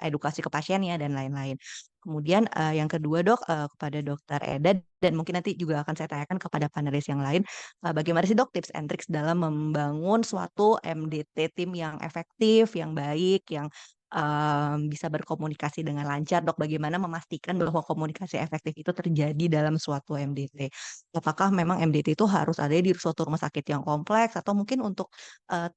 edukasi ke pasiennya dan lain-lain. Kemudian yang kedua dok, kepada Dokter Eda dan mungkin nanti juga akan saya tanyakan kepada panelis yang lain, bagaimana sih dok tips and tricks dalam membangun suatu MDT tim yang efektif, yang baik, yang bisa berkomunikasi dengan lancar dok, bagaimana memastikan bahwa komunikasi efektif itu terjadi dalam suatu MDT. Apakah memang MDT itu harus ada di suatu rumah sakit yang kompleks atau mungkin untuk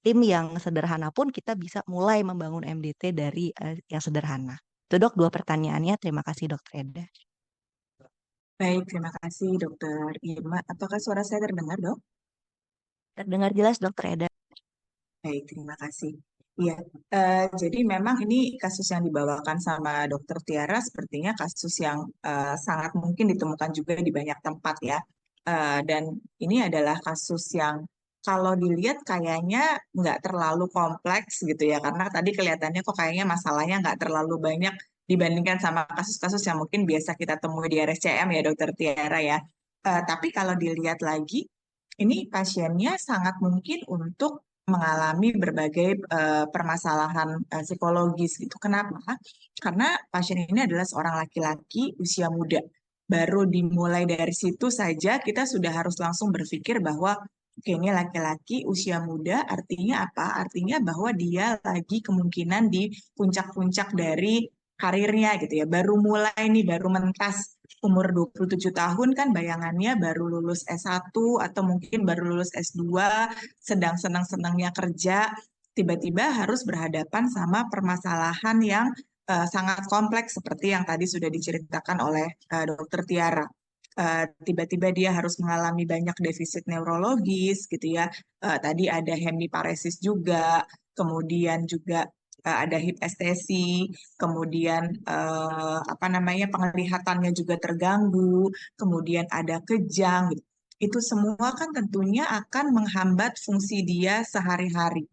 tim yang sederhana pun kita bisa mulai membangun MDT dari yang sederhana. Itu dok dua pertanyaannya. Terima kasih dokter Eda. Baik, terima kasih Dokter Irma. Apakah suara saya terdengar, Dok? Terdengar jelas dokter Eda. Baik, terima kasih. Iya, jadi memang ini kasus yang dibawakan sama Dokter Tiara sepertinya kasus yang sangat mungkin ditemukan juga di banyak tempat ya. Dan ini adalah kasus yang kalau dilihat kayaknya nggak terlalu kompleks gitu ya, karena tadi kelihatannya kok kayaknya masalahnya nggak terlalu banyak dibandingkan sama kasus-kasus yang mungkin biasa kita temui di RSCM ya, Dokter Tiara ya. Tapi kalau dilihat lagi, ini pasiennya sangat mungkin untuk mengalami berbagai permasalahan psikologis gitu. Kenapa? Karena pasien ini adalah seorang laki-laki usia muda. Baru dimulai dari situ saja kita sudah harus langsung berpikir bahwa oke, ini laki-laki usia muda artinya apa? Artinya bahwa dia lagi kemungkinan di puncak-puncak dari karirnya gitu ya. Baru mulai nih, baru mentas umur 27 tahun kan bayangannya baru lulus S1 atau mungkin baru lulus S2, sedang senang-senangnya kerja, tiba-tiba harus berhadapan sama permasalahan yang sangat kompleks seperti yang tadi sudah diceritakan oleh Dokter Tiara. Tiba-tiba dia harus mengalami banyak defisit neurologis gitu ya. Tadi ada hemiparesis juga, kemudian juga ada hipestesi, kemudian penglihatannya juga terganggu, kemudian ada kejang. Gitu. Itu semua kan tentunya akan menghambat fungsi dia sehari-hari.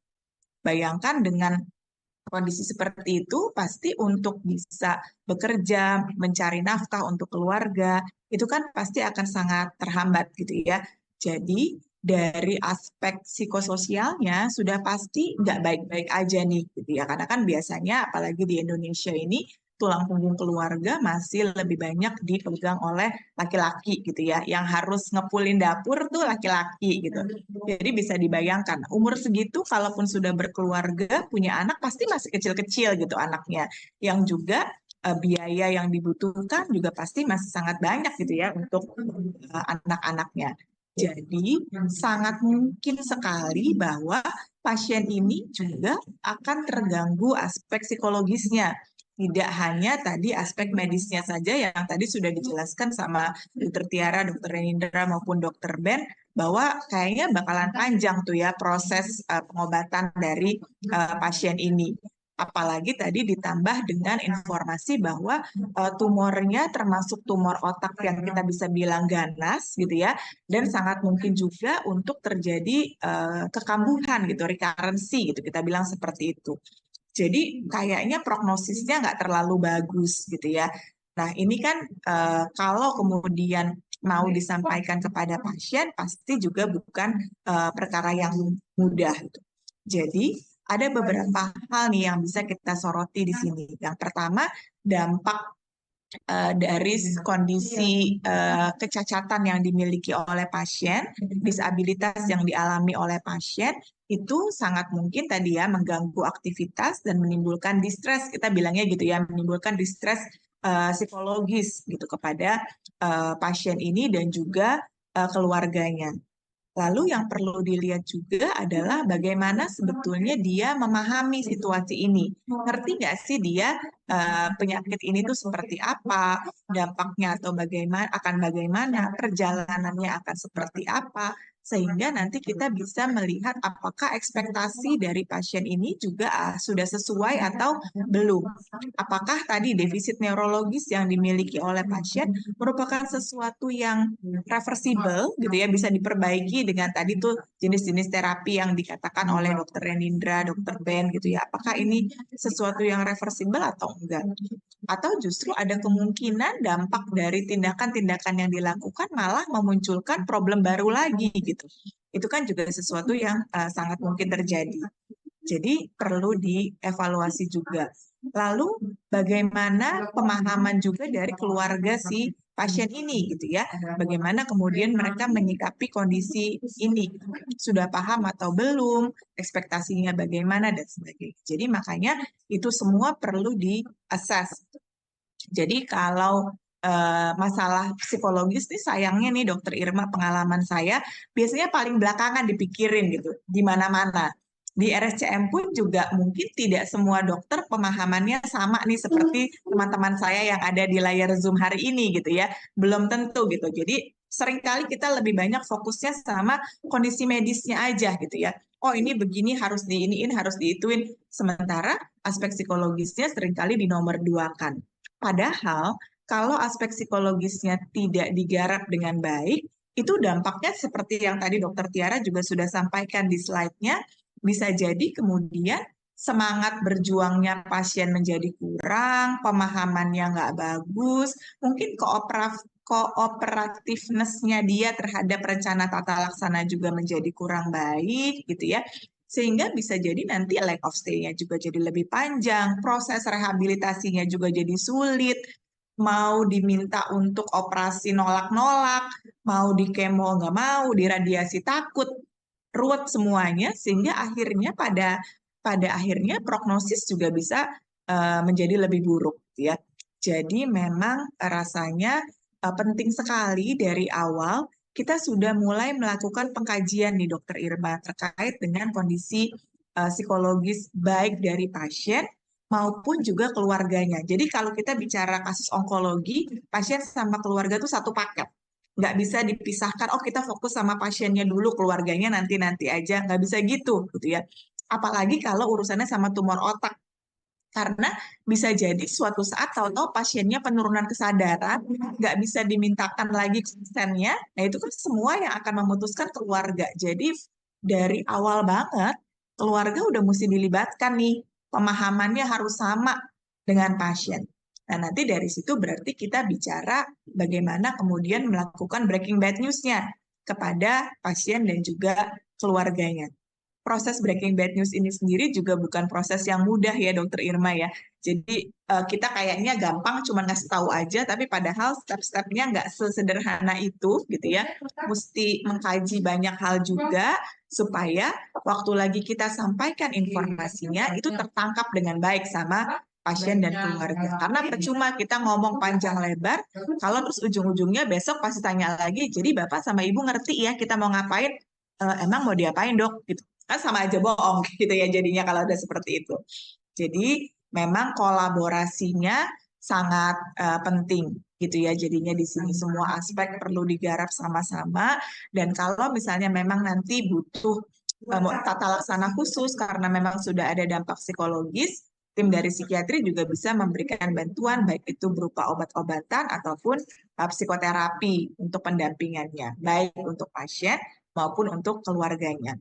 Bayangkan dengan kondisi seperti itu, pasti untuk bisa bekerja, mencari nafkah untuk keluarga, itu kan pasti akan sangat terhambat gitu ya. Jadi dari aspek psikososialnya sudah pasti nggak baik-baik aja nih gitu ya. Karena kan biasanya apalagi di Indonesia ini tulang punggung keluarga masih lebih banyak dipegang oleh laki-laki gitu ya. Yang harus ngepulin dapur tuh laki-laki gitu. Jadi bisa dibayangkan umur segitu kalaupun sudah berkeluarga, punya anak pasti masih kecil-kecil gitu anaknya. Yang juga biaya yang dibutuhkan juga pasti masih sangat banyak gitu ya untuk anak-anaknya. Jadi sangat mungkin sekali bahwa pasien ini juga akan terganggu aspek psikologisnya. Tidak hanya tadi aspek medisnya saja yang tadi sudah dijelaskan sama Dokter Tiara, Dokter Renindra maupun Dokter Ben, bahwa kayaknya bakalan panjang tuh ya proses pengobatan dari pasien ini. Apalagi tadi ditambah dengan informasi bahwa tumornya termasuk tumor otak yang kita bisa bilang ganas gitu ya, dan sangat mungkin juga untuk terjadi kekambuhan gitu, recurrency gitu, kita bilang seperti itu. Jadi kayaknya prognosisnya nggak terlalu bagus gitu ya. Nah, ini kan kalau kemudian mau disampaikan kepada pasien, pasti juga bukan perkara yang mudah. Gitu. Jadi, ada beberapa hal nih yang bisa kita soroti di sini. Yang pertama, dampak dari kondisi kecacatan yang dimiliki oleh pasien, disabilitas yang dialami oleh pasien, itu sangat mungkin tadi ya mengganggu aktivitas dan menimbulkan distres, kita bilangnya gitu ya, menimbulkan distres psikologis gitu kepada pasien ini dan juga keluarganya. Lalu yang perlu dilihat juga adalah bagaimana sebetulnya dia memahami situasi ini. Ngerti nggak sih dia penyakit ini tuh seperti apa, dampaknya atau bagaimana, perjalanannya akan seperti apa, sehingga nanti kita bisa melihat apakah ekspektasi dari pasien ini juga sudah sesuai atau belum. Apakah tadi defisit neurologis yang dimiliki oleh pasien merupakan sesuatu yang reversible gitu ya, bisa diperbaiki dengan tadi tuh jenis-jenis terapi yang dikatakan oleh dokter Renindra, dokter Ben gitu ya. Apakah ini sesuatu yang reversible atau enggak? Atau justru ada kemungkinan dampak dari tindakan-tindakan yang dilakukan malah memunculkan problem baru lagi gitu. Itu kan juga sesuatu yang sangat mungkin terjadi. Jadi perlu dievaluasi juga. Lalu bagaimana pemahaman juga dari keluarga si pasien ini gitu ya. Bagaimana kemudian mereka menyikapi kondisi ini. Sudah paham atau belum, ekspektasinya bagaimana dan sebagainya. Jadi makanya itu semua perlu di-assess. Jadi kalau masalah psikologis nih sayangnya nih Dokter Irma, pengalaman saya biasanya paling belakangan dipikirin gitu di mana-mana. Di RSCM pun juga mungkin tidak semua dokter pemahamannya sama nih seperti teman-teman saya yang ada di layar Zoom hari ini gitu ya. Belum tentu gitu. Jadi seringkali kita lebih banyak fokusnya sama kondisi medisnya aja gitu ya. Oh ini begini harus diiniin, harus diituin. Sementara aspek psikologisnya seringkali dinomorduakan. Padahal kalau aspek psikologisnya tidak digarap dengan baik, itu dampaknya seperti yang tadi Dokter Tiara juga sudah sampaikan di slide-nya, bisa jadi kemudian semangat berjuangnya pasien menjadi kurang, pemahamannya nggak bagus, mungkin kooperatifness-nya dia terhadap rencana tata laksana juga menjadi kurang baik, gitu ya. Sehingga bisa jadi nanti lack of stay-nya juga jadi lebih panjang, proses rehabilitasinya juga jadi sulit, mau diminta untuk operasi nolak-nolak, mau di kemo nggak mau, di radiasi takut, ruwet semuanya, sehingga akhirnya pada akhirnya prognosis juga bisa menjadi lebih buruk, ya. Jadi memang rasanya penting sekali dari awal kita sudah mulai melakukan pengkajian nih Dokter Irma terkait dengan kondisi psikologis baik dari pasien maupun juga keluarganya. Jadi kalau kita bicara kasus onkologi, pasien sama keluarga itu satu paket. Nggak bisa dipisahkan, oh kita fokus sama pasiennya dulu, keluarganya nanti-nanti aja. Nggak bisa gitu ya. Apalagi kalau urusannya sama tumor otak. Karena bisa jadi suatu saat tahu-tahu pasiennya penurunan kesadaran, nggak bisa dimintakan lagi konsennya, nah itu kan semua yang akan memutuskan keluarga. Jadi dari awal banget, keluarga udah mesti dilibatkan nih, pemahamannya harus sama dengan pasien. Nah nanti dari situ berarti kita bicara bagaimana kemudian melakukan breaking bad news-nya kepada pasien dan juga keluarganya. Proses breaking bad news ini sendiri juga bukan proses yang mudah ya Dokter Irma ya. Jadi kita kayaknya gampang cuma ngasih tahu aja, tapi padahal step-stepnya nggak sesederhana itu gitu ya. Mesti mengkaji banyak hal juga supaya waktu lagi kita sampaikan informasinya itu tertangkap dengan baik sama pasien dan keluarga. Karena percuma kita ngomong panjang lebar, kalau terus ujung-ujungnya besok pasti tanya lagi, jadi Bapak sama Ibu ngerti ya kita mau ngapain, emang mau diapain dok? Gitu. Kan sama aja bohong gitu ya jadinya kalau udah seperti itu. Jadi memang kolaborasinya sangat penting gitu ya. Jadinya di sini semua aspek perlu digarap sama-sama dan kalau misalnya memang nanti butuh tata laksana khusus karena memang sudah ada dampak psikologis, tim dari psikiatri juga bisa memberikan bantuan baik itu berupa obat-obatan ataupun psikoterapi untuk pendampingannya, baik untuk pasien maupun untuk keluarganya.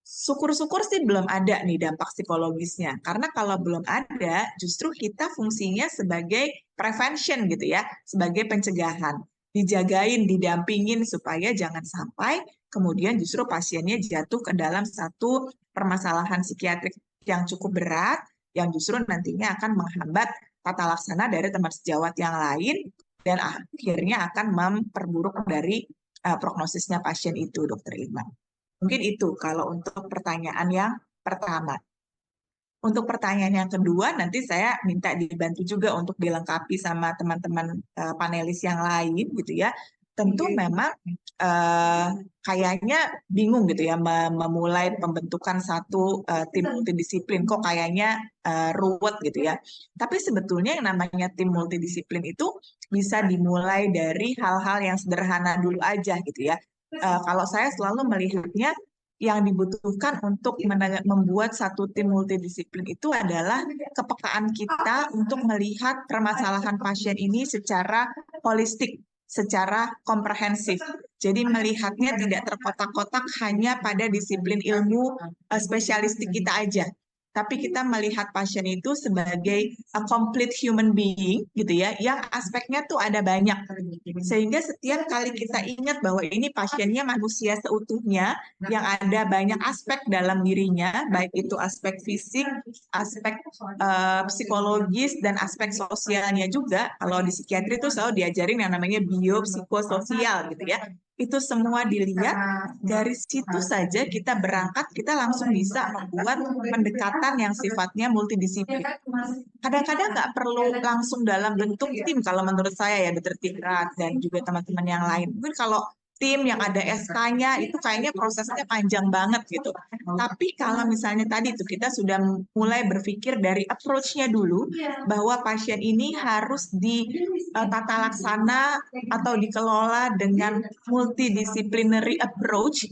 Syukur-syukur sih belum ada nih dampak psikologisnya. Karena kalau belum ada, justru kita fungsinya sebagai prevention gitu ya, sebagai pencegahan. Dijagain, didampingin supaya jangan sampai kemudian justru pasiennya jatuh ke dalam satu permasalahan psikiatrik yang cukup berat, yang justru nantinya akan menghambat tata laksana dari teman sejawat yang lain, dan akhirnya akan memperburuk dari prognosisnya pasien itu, Dokter Irma. Mungkin itu kalau untuk pertanyaan yang pertama. Untuk pertanyaan yang kedua, nanti saya minta dibantu juga untuk dilengkapi sama teman-teman panelis yang lain gitu ya. Tentu memang kayaknya bingung gitu ya memulai pembentukan satu tim multidisiplin. Kok kayaknya ruwet gitu ya. Tapi sebetulnya yang namanya tim multidisiplin itu bisa dimulai dari hal-hal yang sederhana dulu aja gitu ya. Kalau saya selalu melihatnya yang dibutuhkan untuk membuat satu tim multidisiplin itu adalah kepekaan kita untuk melihat permasalahan pasien ini secara holistik, secara komprehensif. Jadi melihatnya tidak terkotak-kotak hanya pada disiplin ilmu spesialistik kita aja. Tapi kita melihat pasien itu sebagai a complete human being gitu ya, yang aspeknya tuh ada banyak. Sehingga setiap kali kita ingat bahwa ini pasiennya manusia seutuhnya, yang ada banyak aspek dalam dirinya, baik itu aspek fisik, aspek psikologis, dan aspek sosialnya juga. Kalau di psikiatri itu selalu diajarin yang namanya biopsikososial gitu ya. Itu semua dilihat, dari situ saja kita berangkat, kita langsung bisa membuat pendekatan yang sifatnya multidisiplin. Kadang-kadang nggak perlu langsung dalam bentuk tim kalau menurut saya ya, Dr. Tikrat dan juga teman-teman yang lain. Mungkin kalau tim yang ada SK-nya itu kayaknya prosesnya panjang banget gitu. Tapi kalau misalnya tadi tuh kita sudah mulai berpikir dari approach-nya dulu, bahwa pasien ini harus ditata laksana atau dikelola dengan multidisciplinary approach.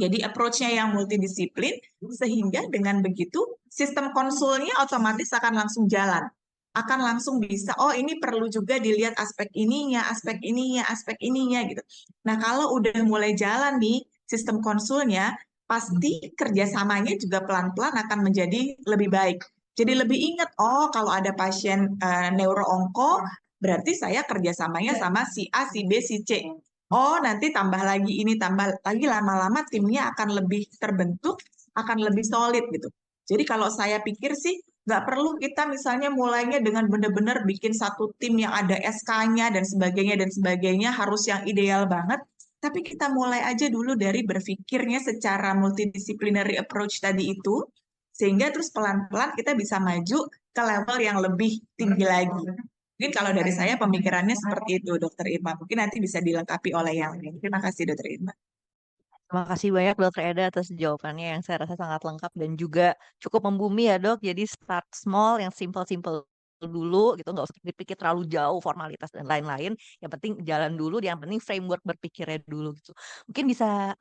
Jadi approach-nya yang multidisiplin, sehingga dengan begitu sistem konsulnya otomatis akan langsung jalan. Akan langsung bisa, oh ini perlu juga dilihat aspek ininya, aspek ininya, aspek ininya gitu. Nah kalau udah mulai jalan nih sistem konsulnya, pasti kerjasamanya juga pelan-pelan akan menjadi lebih baik. Jadi lebih ingat, oh kalau ada pasien neuro-onko, berarti saya kerjasamanya sama si A, si B, si C. Oh, nanti tambah lagi ini, tambah lagi, lama-lama timnya akan lebih terbentuk, akan lebih solid gitu. Jadi kalau saya pikir sih, nggak perlu kita misalnya mulainya dengan benar-benar bikin satu tim yang ada SK-nya dan sebagainya, harus yang ideal banget. Tapi kita mulai aja dulu dari berpikirnya secara multidisciplinary approach tadi itu, sehingga terus pelan-pelan kita bisa maju ke level yang lebih tinggi lagi. Mungkin kalau dari saya pemikirannya seperti itu, Dokter Irma. Mungkin nanti bisa dilengkapi oleh yang lain. Terima kasih, Dokter Irma. Terima kasih banyak Dokter Eda atas jawabannya yang saya rasa sangat lengkap dan juga cukup membumi ya Dok. Jadi start small yang simple-simple dulu gitu, nggak usah dipikir terlalu jauh formalitas dan lain-lain. Yang penting jalan dulu, yang penting framework berpikirnya dulu gitu. Mungkin bisa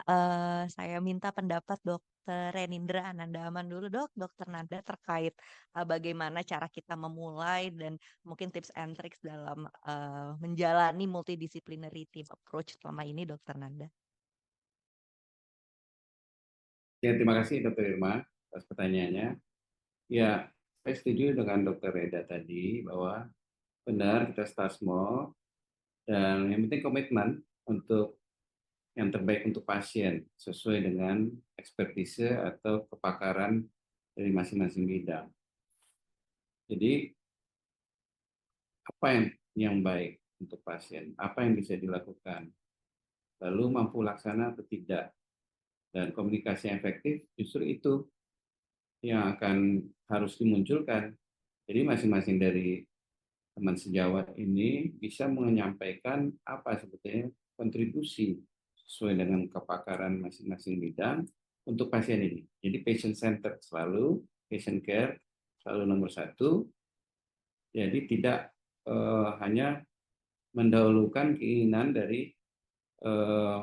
saya minta pendapat Dokter Renindra Anandaman dulu Dok, Dokter Nanda terkait bagaimana cara kita memulai dan mungkin tips and tricks dalam menjalani multidisciplinary team approach selama ini Dokter Nanda. Ya, terima kasih Dr. Irma atas pertanyaannya. Ya, saya setuju dengan Dr. Reda tadi bahwa benar kita start small dan yang penting komitmen untuk yang terbaik untuk pasien sesuai dengan ekspertise atau kepakaran dari masing-masing bidang. Jadi apa yang baik untuk pasien, apa yang bisa dilakukan, lalu mampu laksana atau tidak, dan komunikasi yang efektif justru itu yang akan harus dimunculkan. Jadi masing-masing dari teman sejawat ini bisa menyampaikan apa sebetulnya kontribusi sesuai dengan kepakaran masing-masing bidang untuk pasien ini. Jadi patient centered selalu, patient care selalu nomor satu. Jadi tidak hanya mendahulukan keinginan dari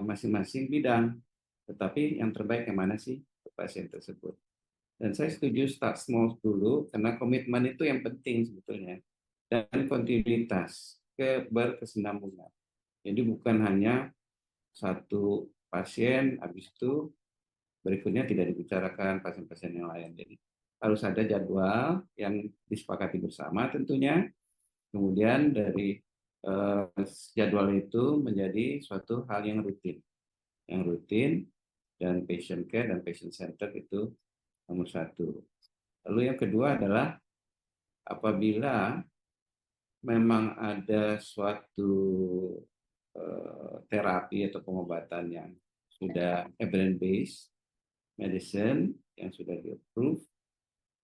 masing-masing bidang, tetapi yang terbaik yang mana sih untuk pasien tersebut. Dan saya setuju start small dulu, karena komitmen itu yang penting sebetulnya. Dan kontinuitas, berikutnya tidak dibicarakan pasien-pasien yang lain. Jadi harus ada jadwal yang disepakati bersama tentunya. Kemudian dari jadwal itu menjadi suatu hal yang rutin, dan patient care dan patient center itu nomor satu. Lalu yang kedua adalah apabila memang ada suatu terapi atau pengobatan yang sudah evidence based medicine yang sudah di-approve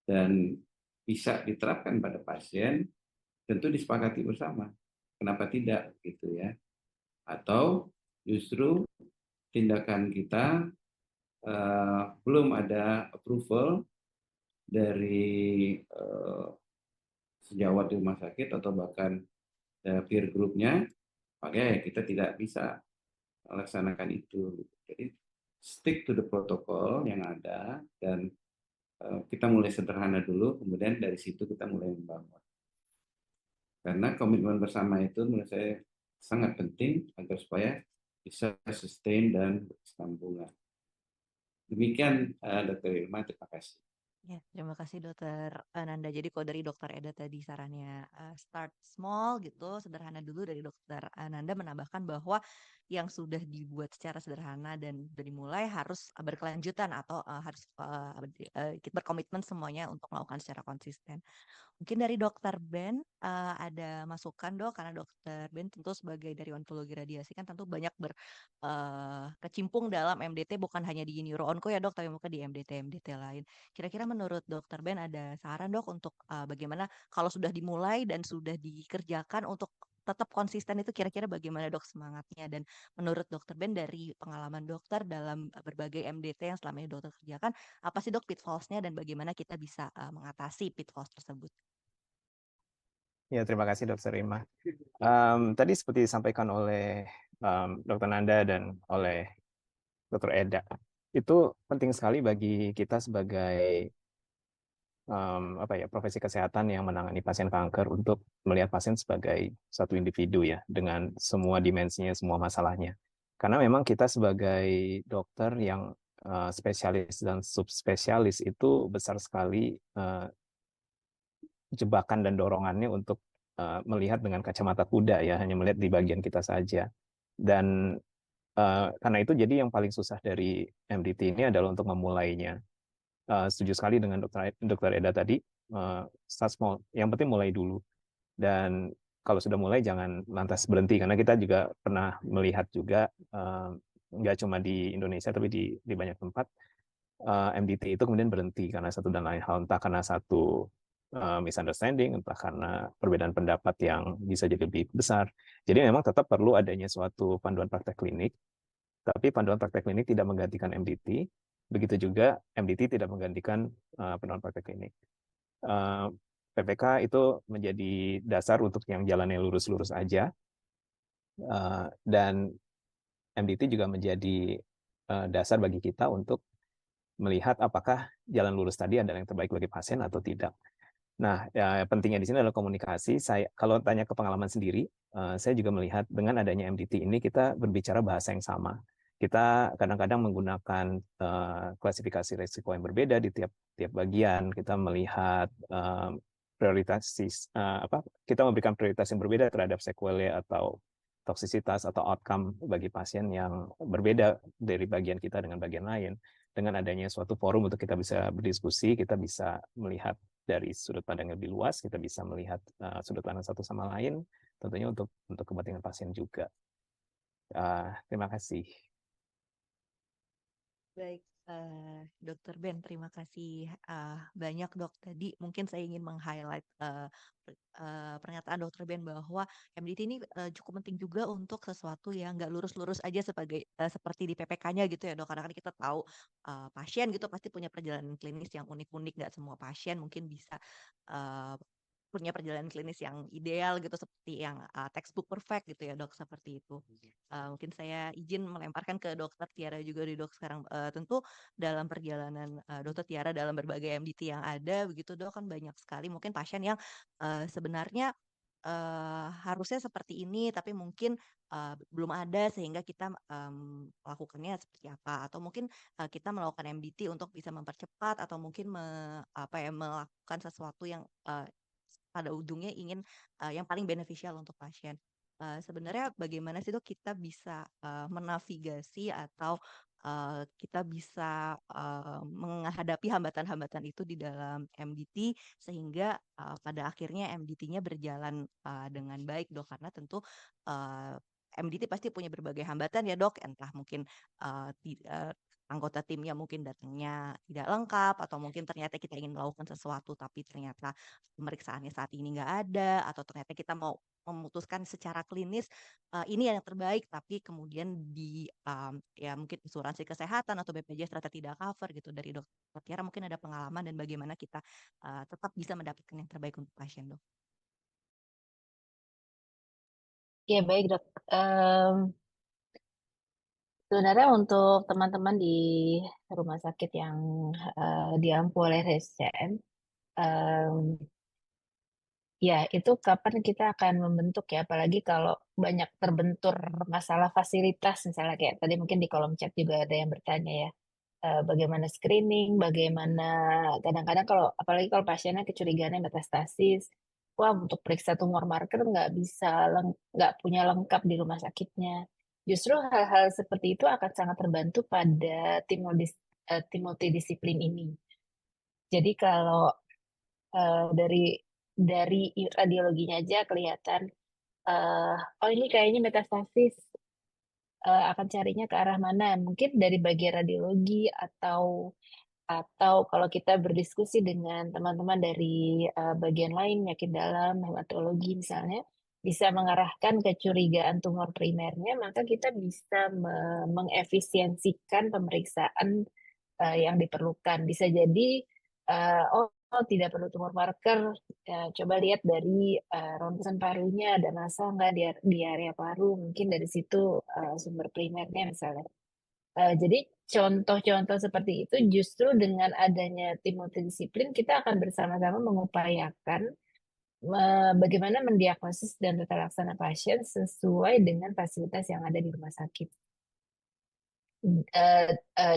dan bisa diterapkan pada pasien, tentu disepakati bersama. Kenapa tidak gitu ya? Atau justru tindakan kita belum ada approval dari sejawat di rumah sakit atau bahkan peer group-nya, maka ya kita tidak bisa melaksanakan itu. Jadi stick to the protocol yang ada dan kita mulai sederhana dulu, kemudian dari situ kita mulai membangun. Karena komitmen bersama itu menurut saya sangat penting agar supaya bisa sustain dan berkesinambungan. Demikian Dr. Irma, terima kasih. Ya, terima kasih Dokter Nanda. Jadi kalau dari Dokter Eda tadi sarannya start small gitu, sederhana dulu dari Dokter Nanda menambahkan bahwa yang sudah dibuat secara sederhana dan sudah dimulai harus berkelanjutan atau harus berkomitmen semuanya untuk melakukan secara konsisten. Mungkin dari Dokter Ben ada masukan Dok, karena Dokter Ben tentu sebagai dari onkologi radiasi kan tentu banyak kecimpung dalam MDT bukan hanya di neuro-onko ya Dok, tapi mungkin di MDT lain. Kira-kira menurut Dokter Ben ada saran Dok untuk bagaimana kalau sudah dimulai dan sudah dikerjakan untuk tetap konsisten itu kira-kira bagaimana Dok semangatnya, dan menurut Dokter Ben dari pengalaman dokter dalam berbagai MDT yang selama ini dokter kerjakan, apa sih Dok pitfalls-nya dan bagaimana kita bisa mengatasi pitfalls tersebut? Ya, terima kasih Dr. Rima. Tadi seperti disampaikan oleh Dr. Nanda dan oleh Dr. Eda, itu penting sekali bagi kita sebagai profesi kesehatan yang menangani pasien kanker untuk melihat pasien sebagai satu individu ya, dengan semua dimensinya, semua masalahnya. Karena memang kita sebagai dokter yang spesialis dan subspesialis itu besar sekali jebakan dan dorongannya untuk melihat dengan kacamata kuda ya, hanya melihat di bagian kita saja. Dan karena itu jadi yang paling susah dari MDT ini adalah untuk memulainya. Setuju sekali dengan Dr. Eda tadi, start small, yang penting mulai dulu. Dan kalau sudah mulai jangan lantas berhenti, karena kita juga pernah melihat juga, nggak cuma di Indonesia tapi di banyak tempat, MDT itu kemudian berhenti karena satu dan lain hal, entah karena satu misunderstanding, entah karena perbedaan pendapat yang bisa jadi lebih besar. Jadi memang tetap perlu adanya suatu panduan praktek klinik, tapi panduan praktek klinik tidak menggantikan MDT. Begitu juga MDT tidak menggantikan panduan praktek klinik. PPK itu menjadi dasar untuk yang jalannya lurus-lurus aja, dan MDT juga menjadi dasar bagi kita untuk melihat apakah jalan lurus tadi adalah yang terbaik bagi pasien atau tidak. Nah, ya, pentingnya di sini adalah komunikasi. Kalau tanya ke pengalaman sendiri, saya juga melihat dengan adanya MDT ini kita berbicara bahasa yang sama. Kita kadang-kadang menggunakan klasifikasi risiko yang berbeda di tiap bagian. Kita melihat kita memberikan prioritas yang berbeda terhadap sequelae atau toksisitas atau outcome bagi pasien yang berbeda dari bagian kita dengan bagian lain. Dengan adanya suatu forum untuk kita bisa berdiskusi, kita bisa melihat dari sudut pandang yang lebih luas, kita bisa melihat sudut pandang satu sama lain, tentunya untuk kepentingan pasien juga. Terima kasih. Baik, Dokter Ben, terima kasih banyak Dok. Tadi mungkin saya ingin meng-highlight pernyataan Dokter Ben bahwa MDT ini cukup penting juga untuk sesuatu yang nggak lurus-lurus aja seperti di PPK-nya gitu ya Dok. Karena kan kita tahu pasien gitu pasti punya perjalanan klinis yang unik-unik. Nggak semua pasien mungkin bisa punya perjalanan klinis yang ideal gitu seperti yang textbook perfect gitu ya Dok, seperti itu. Mungkin saya izin melemparkan ke Dokter Tiara juga di Dok sekarang, tentu dalam perjalanan Dokter Tiara dalam berbagai MDT yang ada begitu Dok, kan banyak sekali mungkin pasien yang sebenarnya harusnya seperti ini, tapi mungkin belum ada sehingga kita melakukannya seperti apa, atau mungkin kita melakukan MDT untuk bisa mempercepat atau mungkin melakukan sesuatu yang pada ujungnya ingin yang paling beneficial untuk pasien. Sebenarnya bagaimana sih dok kita bisa menavigasi atau kita bisa menghadapi hambatan-hambatan itu di dalam MDT sehingga pada akhirnya MDT-nya berjalan dengan baik dok, karena tentu uh, MDT pasti punya berbagai hambatan ya dok, entah mungkin anggota timnya mungkin datangnya tidak lengkap, atau mungkin ternyata kita ingin melakukan sesuatu tapi ternyata pemeriksaannya saat ini nggak ada, atau ternyata kita mau memutuskan secara klinis ini yang terbaik, tapi kemudian ya mungkin asuransi kesehatan atau BPJS ternyata tidak cover gitu. Dari dokter Tiara mungkin ada pengalaman dan bagaimana kita tetap bisa mendapatkan yang terbaik untuk pasien dok. Ya, baik dok. Sebenarnya untuk teman-teman di rumah sakit yang diampu oleh RSCM, ya itu kapan kita akan membentuk ya, apalagi kalau banyak terbentur masalah fasilitas, misalnya kayak tadi mungkin di kolom chat juga ada yang bertanya ya, bagaimana screening, bagaimana kadang-kadang kalau apalagi kalau pasiennya kecurigaannya metastasis, wah untuk periksa tumor marker nggak bisa nggak punya lengkap di rumah sakitnya. Justru hal-hal seperti itu akan sangat terbantu pada tim multidisiplin ini. Jadi kalau dari radiologinya aja kelihatan, oh ini kayaknya metastasis, akan carinya ke arah mana? Mungkin dari bagian radiologi atau kalau kita berdiskusi dengan teman-teman dari bagian lain, penyakit dalam, hematologi misalnya, bisa mengarahkan kecurigaan tumor primernya, maka kita bisa mengefisiensikan pemeriksaan yang diperlukan. Bisa jadi, oh tidak perlu tumor marker, coba lihat dari ronsen parunya, ada massa nggak di area paru, mungkin dari situ sumber primernya misalnya. Jadi contoh-contoh seperti itu justru dengan adanya tim multidisiplin kita akan bersama-sama mengupayakan bagaimana mendiagnosis dan tata laksana pasien sesuai dengan fasilitas yang ada di rumah sakit.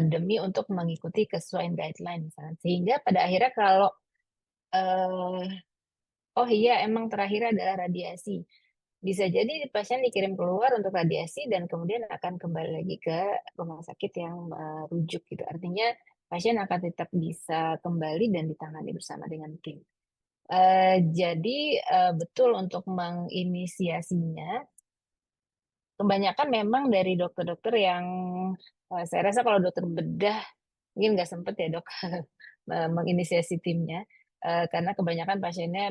Demi untuk mengikuti kesesuaian guideline misalnya. Sehingga pada akhirnya kalau oh iya emang terakhir adalah radiasi. Bisa jadi pasien dikirim keluar untuk radiasi dan kemudian akan kembali lagi ke rumah sakit yang rujuk gitu. Artinya pasien akan tetap bisa kembali dan ditangani bersama dengan tim. Jadi betul untuk menginisiasinya, kebanyakan memang dari dokter-dokter yang saya rasa kalau dokter bedah mungkin nggak sempet ya dok menginisiasi timnya, karena kebanyakan pasiennya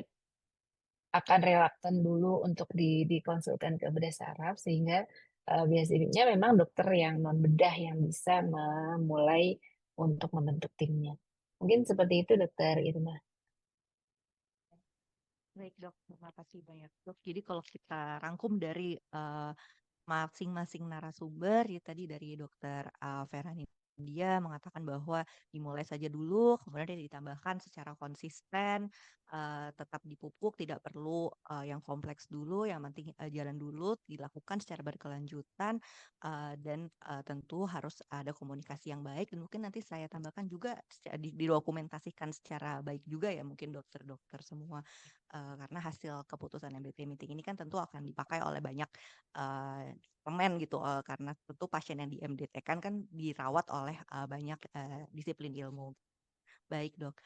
akan relaktan dulu untuk dikonsulkan ke bedah saraf sehingga biasanya memang dokter yang non bedah yang bisa memulai untuk membentuk timnya. Mungkin seperti itu dokter Irma. Baik dok, terima kasih banyak dok. Jadi kalau kita rangkum dari masing-masing narasumber ya, tadi dari dokter Ferhani, dia mengatakan bahwa dimulai saja dulu, kemudian ditambahkan secara konsisten, tetap dipupuk, tidak perlu yang kompleks dulu, yang penting jalan dulu, dilakukan secara berkelanjutan, dan tentu harus ada komunikasi yang baik, dan mungkin nanti saya tambahkan juga didokumentasikan secara baik juga ya mungkin dokter-dokter semua, karena hasil keputusan MDT meeting ini kan tentu akan dipakai oleh banyak temen gitu, karena tentu pasien yang di MDT kan dirawat oleh banyak disiplin ilmu. Baik dok,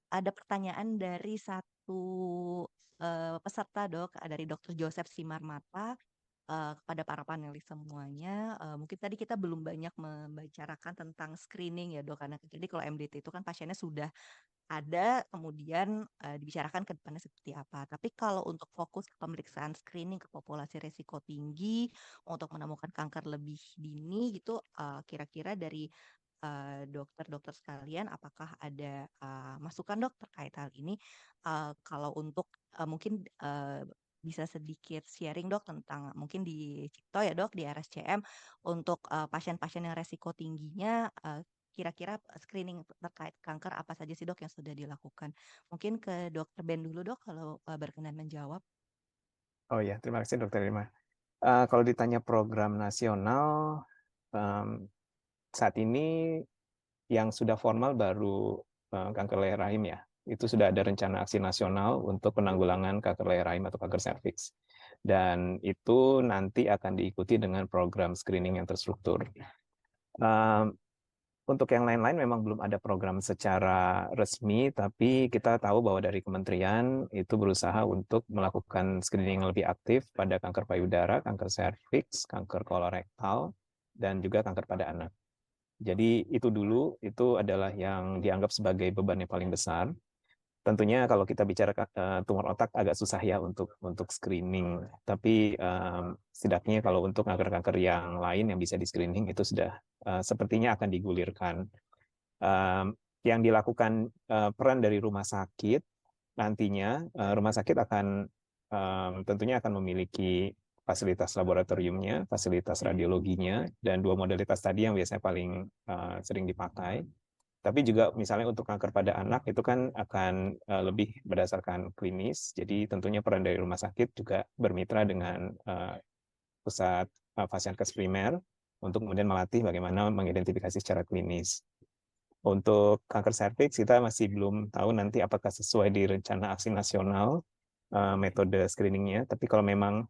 ada pertanyaan dari satu peserta dok, dari Dr. Joseph Simarmata kepada para panelis semuanya. Mungkin tadi kita belum banyak membicarakan tentang screening ya dok, karena jadi kalau MDT itu kan pasiennya sudah ada, kemudian dibicarakan ke depannya seperti apa. Tapi kalau untuk fokus ke pemeriksaan screening ke populasi resiko tinggi untuk menemukan kanker lebih dini gitu, kira-kira dari dokter-dokter sekalian, apakah ada masukan dok terkait hal ini? Kalau untuk mungkin bisa sedikit sharing dok tentang mungkin di Cipto ya dok, di RSCM untuk pasien-pasien yang resiko tingginya, kira-kira screening terkait kanker apa saja sih dok yang sudah dilakukan? Mungkin ke dokter Ben dulu dok kalau berkenan menjawab. Oh ya, terima kasih Dokter Irma. Kalau ditanya program nasional, saat ini yang sudah formal baru kanker leher rahim ya. Itu sudah ada rencana aksi nasional untuk penanggulangan kanker leher rahim atau kanker serviks. Dan itu nanti akan diikuti dengan program screening yang terstruktur. Untuk yang lain-lain memang belum ada program secara resmi, tapi kita tahu bahwa dari kementerian itu berusaha untuk melakukan screening yang lebih aktif pada kanker payudara, kanker serviks, kanker kolorektal, dan juga kanker pada anak. Jadi itu dulu, itu adalah yang dianggap sebagai beban yang paling besar. Tentunya kalau kita bicara tumor otak agak susah ya untuk screening. Tapi setidaknya kalau untuk kanker-kanker yang lain yang bisa di screening itu sudah sepertinya akan digulirkan. Yang dilakukan peran dari rumah sakit nantinya rumah sakit akan tentunya akan memiliki fasilitas laboratoriumnya, fasilitas radiologinya, dan dua modalitas tadi yang biasanya paling sering dipakai. Tapi juga misalnya untuk kanker pada anak itu kan akan lebih berdasarkan klinis. Jadi tentunya peran dari rumah sakit juga bermitra dengan pusat Fasiankes primer untuk kemudian melatih bagaimana mengidentifikasi secara klinis. Untuk kanker serviks kita masih belum tahu nanti apakah sesuai di rencana aksi nasional metode screeningnya. Tapi kalau memang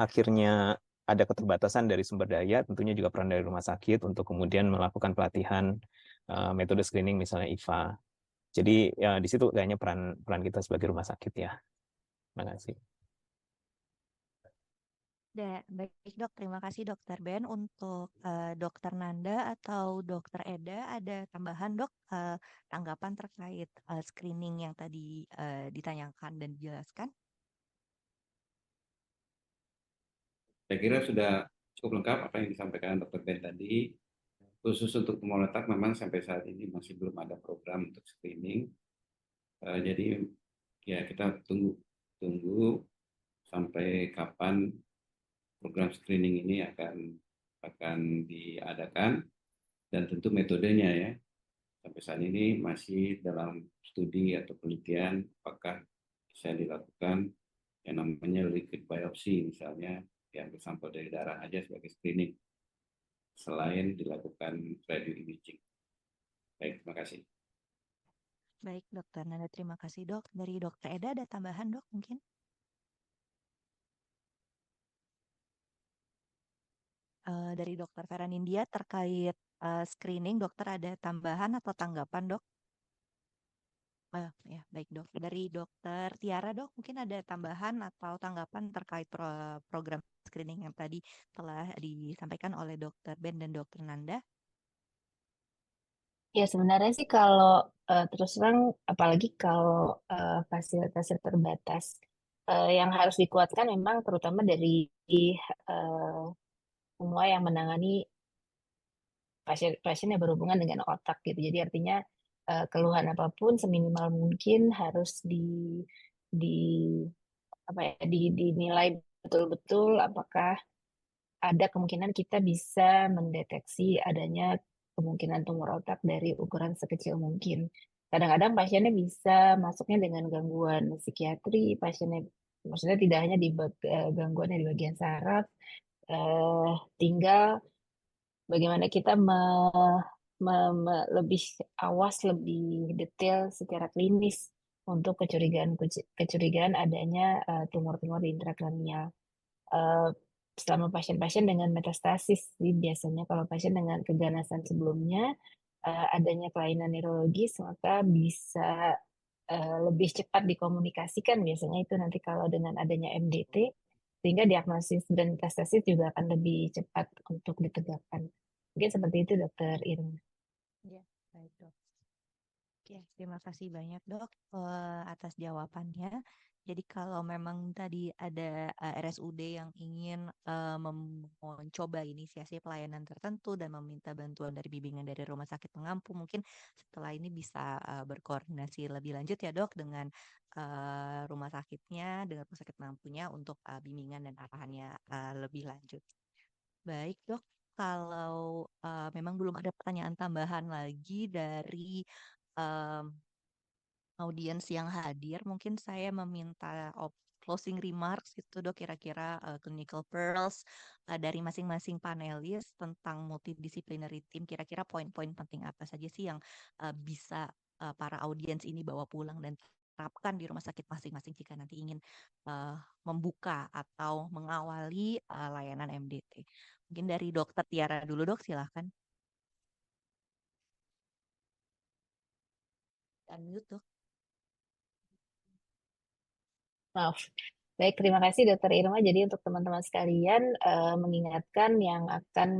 akhirnya ada keterbatasan dari sumber daya, tentunya juga peran dari rumah sakit untuk kemudian melakukan pelatihan metode screening misalnya IVA. Jadi ya di situ kayaknya peran kita sebagai rumah sakit ya. Terima kasih. Baik dok, terima kasih dokter Ben. Untuk dokter Nanda atau dokter Eda ada tambahan dok tanggapan terkait screening yang tadi ditanyakan dan dijelaskan? Saya kira sudah cukup lengkap apa yang disampaikan Dr. Ben tadi. Khusus untuk tumor otak memang sampai saat ini masih belum ada program untuk screening. Jadi ya kita tunggu sampai kapan program screening ini akan diadakan dan tentu metodenya ya. Sampai saat ini masih dalam studi atau penelitian apakah bisa dilakukan yang namanya liquid biopsy misalnya diambil sampel dari darah aja sebagai screening selain dilakukan radio imaging. Baik, terima kasih. Baik dokter Nanda, terima kasih dok. Dari dokter Eda ada tambahan dok mungkin? Dari dokter Feranindya terkait screening, dokter ada tambahan atau tanggapan dok? Ya, baik dok. Dari dokter Tiara dok, mungkin ada tambahan atau tanggapan terkait program screening yang tadi telah disampaikan oleh dokter Ben dan dokter Nanda? Ya sebenarnya sih kalau terus terang, apalagi kalau fasilitasnya terbatas, yang harus dikuatkan memang terutama dari eh, semua yang menangani pasien yang berhubungan dengan otak gitu. Jadi artinya keluhan apapun seminimal mungkin harus di apa ya dinilai betul-betul apakah ada kemungkinan kita bisa mendeteksi adanya kemungkinan tumor otak dari ukuran sekecil mungkin. Kadang-kadang pasiennya bisa masuknya dengan gangguan psikiatri, pasiennya maksudnya tidak hanya di gangguan di bagian saraf, eh, tinggal bagaimana kita lebih awas, lebih detail secara klinis untuk kecurigaan adanya tumor-tumor di intrakranial. Eh, Selama pasien-pasien dengan metastasis, sih biasanya kalau pasien dengan keganasan sebelumnya adanya kelainan neurologis, maka bisa lebih cepat dikomunikasikan biasanya itu nanti kalau dengan adanya MDT, sehingga diagnosis dan metastasis juga akan lebih cepat untuk ditegakkan. Mungkin seperti itu, Dokter Irma. Ya, baik dok. Oke, terima kasih banyak dok atas jawabannya. Jadi kalau memang tadi ada RSUD yang ingin mencoba inisiasi pelayanan tertentu dan meminta bantuan dari bimbingan dari rumah sakit pengampu, mungkin setelah ini bisa berkoordinasi lebih lanjut ya dok dengan rumah sakitnya, dengan rumah sakit pengampunya untuk bimbingan dan arahannya lebih lanjut. Baik dok. kalau memang belum ada pertanyaan tambahan lagi dari em, audiens yang hadir, mungkin saya meminta closing remarks gitu dok, kira-kira clinical pearls dari masing-masing panelis tentang multidisciplinary team, kira-kira poin-poin penting apa saja sih yang bisa para audiens ini bawa pulang dan terapkan di rumah sakit masing-masing jika nanti ingin membuka atau mengawali layanan MDT. Mungkin dari dokter Tiara dulu dok, silahkan. Unmute dok. Maaf. Baik, terima kasih Dokter Irma. Jadi untuk teman-teman sekalian, mengingatkan yang akan